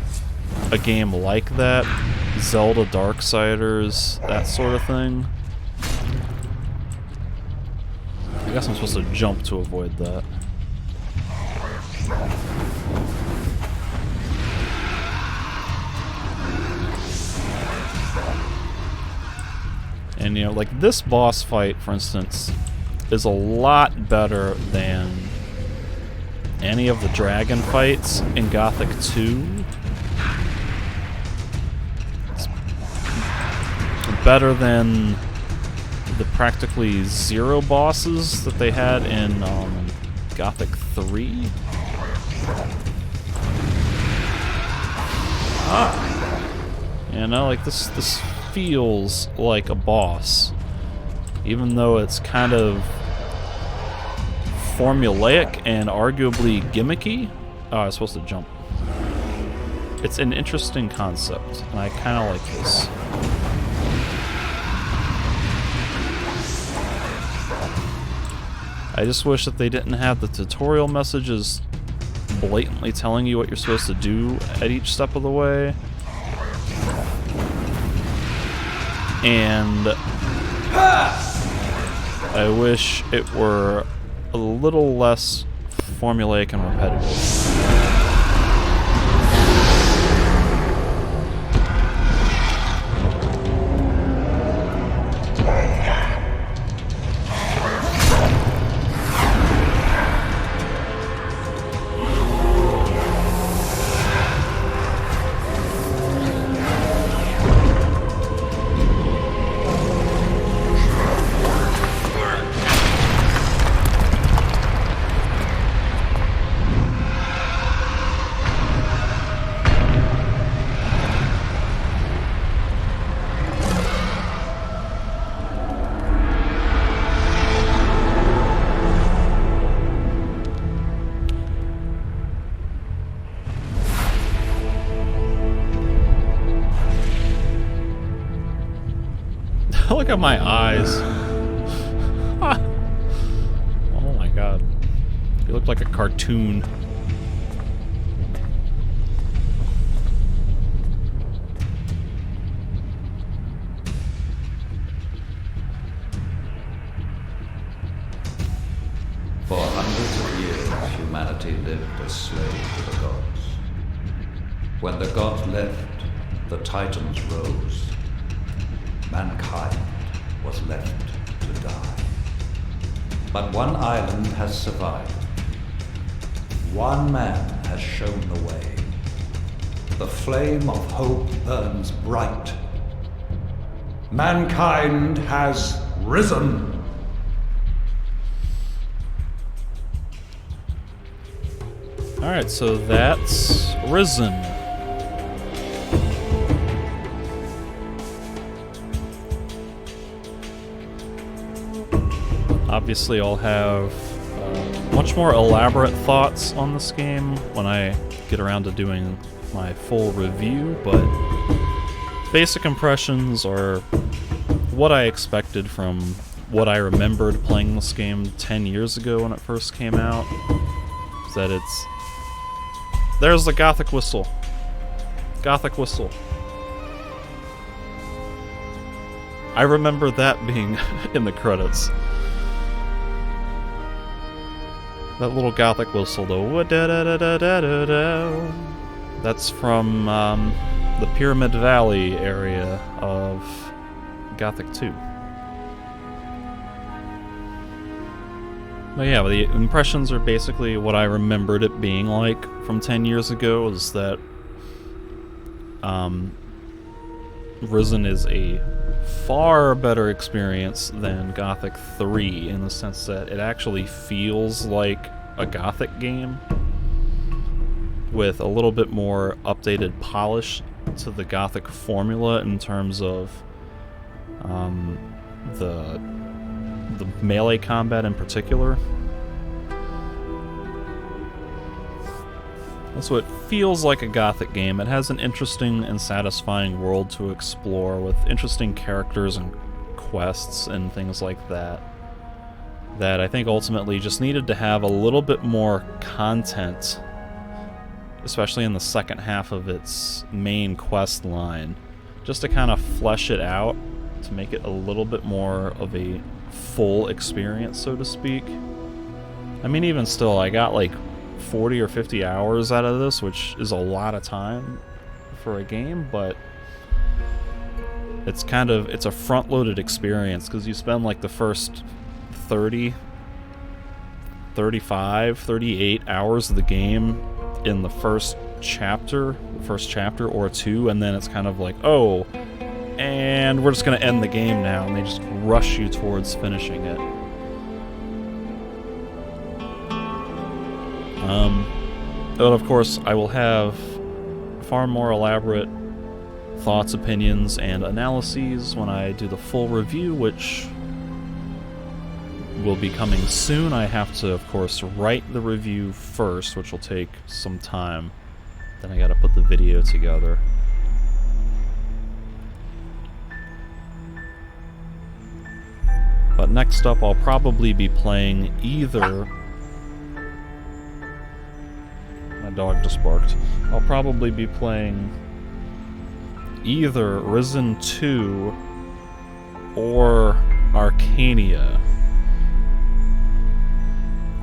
a game like that. Zelda Darksiders, that sort of thing. I guess I'm supposed to jump to avoid that. And, you know, like, this boss fight, for instance, is a lot better than any of the dragon fights in Gothic 2. It's better than the practically 0 bosses that they had in Gothic 3. You know, like, this feels like a boss, even though it's kind of formulaic and arguably gimmicky. Oh, I was supposed to jump. It's an interesting concept, and I kind of like this. I just wish that they didn't have the tutorial messages blatantly telling you what you're supposed to do at each step of the way. And I wish it were a little less formulaic and repetitive. Look at my eyes. Oh my god. You look like a cartoon. For hundreds of years, humanity lived as slave to the gods. When the gods left, the Titans rose. Mankind was left to die. But one island has survived. One man has shown the way. The flame of hope burns bright. Mankind has risen. Alright, so that's Risen. Obviously, I'll have much more elaborate thoughts on this game when I get around to doing my full review, but basic impressions are what I expected from what I remembered playing this game 10 years ago when it first came out. Is that it's... There's the Gothic whistle. Gothic whistle. I remember that being in the credits. That little Gothic whistle, though. That's from the Pyramid Valley area of Gothic 2. But yeah, the impressions are basically what I remembered it being like from 10 years ago, is that Risen is a far better experience than Gothic 3 in the sense that it actually feels like a Gothic game with a little bit more updated polish to the Gothic formula in terms of the melee combat in particular. So it feels like a Gothic game. It has an interesting and satisfying world to explore with interesting characters and quests and things like that, that I think ultimately just needed to have a little bit more content, especially in the second half of its main quest line, just to kind of flesh it out, to make it a little bit more of a full experience, so to speak. I mean, even still, I got like 40 or 50 hours out of this, which is a lot of time for a game, but it's a front-loaded experience, because you spend like the first 30, 35, 38 hours of the game in the first chapter or two, and then it's kind of like, oh, and we're just going to end the game now, and they just rush you towards finishing it. But of course, I will have far more elaborate thoughts, opinions, and analyses when I do the full review, which will be coming soon. I have to, of course, write the review first, which will take some time. Then I gotta put the video together. But next up, I'll probably be playing either... My dog just barked. I'll probably be playing either Risen 2 or Arcania.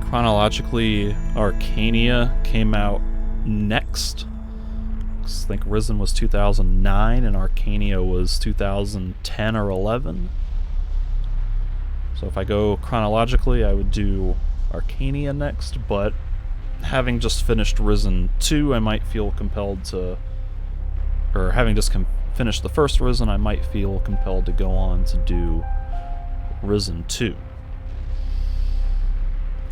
Chronologically, Arcania came out next. I think Risen was 2009 and Arcania was 2010 or 11. So if I go chronologically, I would do Arcania next, but having just finished Risen 2, I might feel compelled to... Or having just finished the first Risen, I might feel compelled to go on to do Risen 2.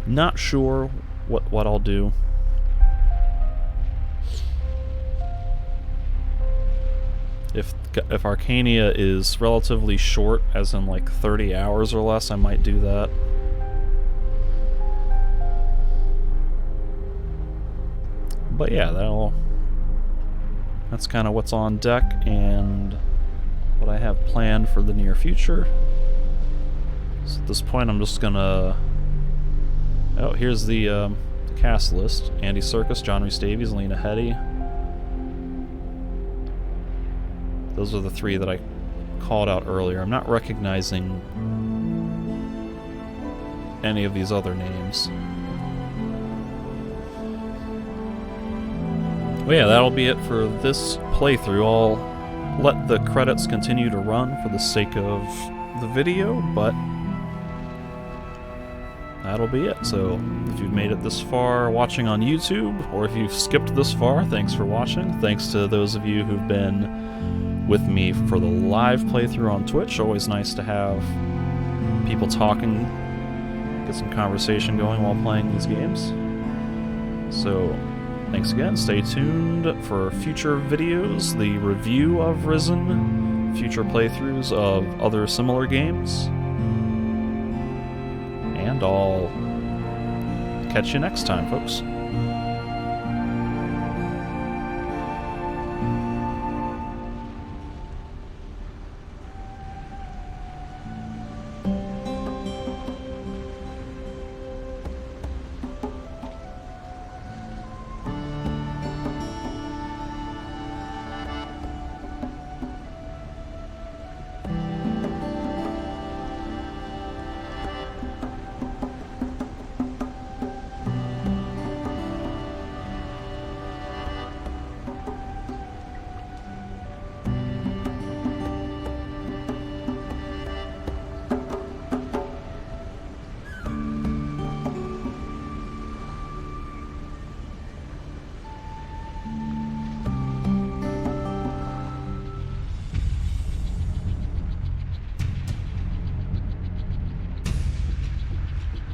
Not sure what I'll do. If Arcania is relatively short, as in like 30 hours or less, I might do that. But yeah, that's kind of what's on deck, and what I have planned for the near future. So at this point, I'm just gonna... Oh, here's the cast list. Andy Serkis, John Rhys Davies, Lena Headey. Those are the three that I called out earlier. I'm not recognizing any of these other names. Well, yeah, that'll be it for this playthrough. I'll let the credits continue to run for the sake of the video, but that'll be it. So if you've made it this far watching on YouTube, or if you've skipped this far, thanks for watching. Thanks to those of you who've been with me for the live playthrough on Twitch. Always nice to have people talking, get some conversation going while playing these games. So thanks again. Stay tuned for future videos, the review of Risen, future playthroughs of other similar games, and I'll catch you next time, folks.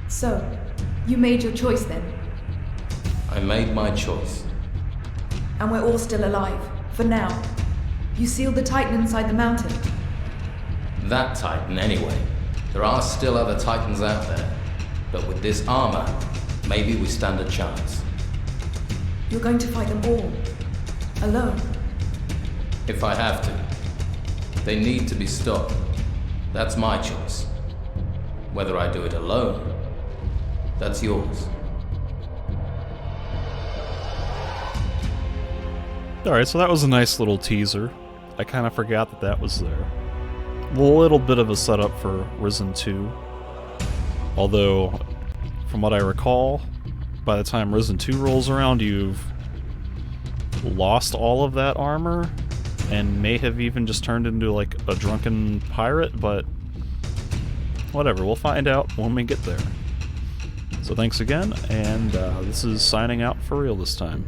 So, you made your choice then? I made my choice. And we're all still alive, for now. You sealed the Titan inside the mountain. That Titan, anyway. There are still other Titans out there. But with this armor, maybe we stand a chance. You're going to fight them all. Alone. If I have to. They need to be stopped. That's my choice. Whether I do it alone, that's yours. Alright, so that was a nice little teaser. I kind of forgot that that was there. A little bit of a setup for Risen 2. Although, from what I recall, by the time Risen 2 rolls around, you've lost all of that armor, and may have even just turned into like a drunken pirate, but whatever, we'll find out when we get there. So thanks again, and this is signing out for real this time.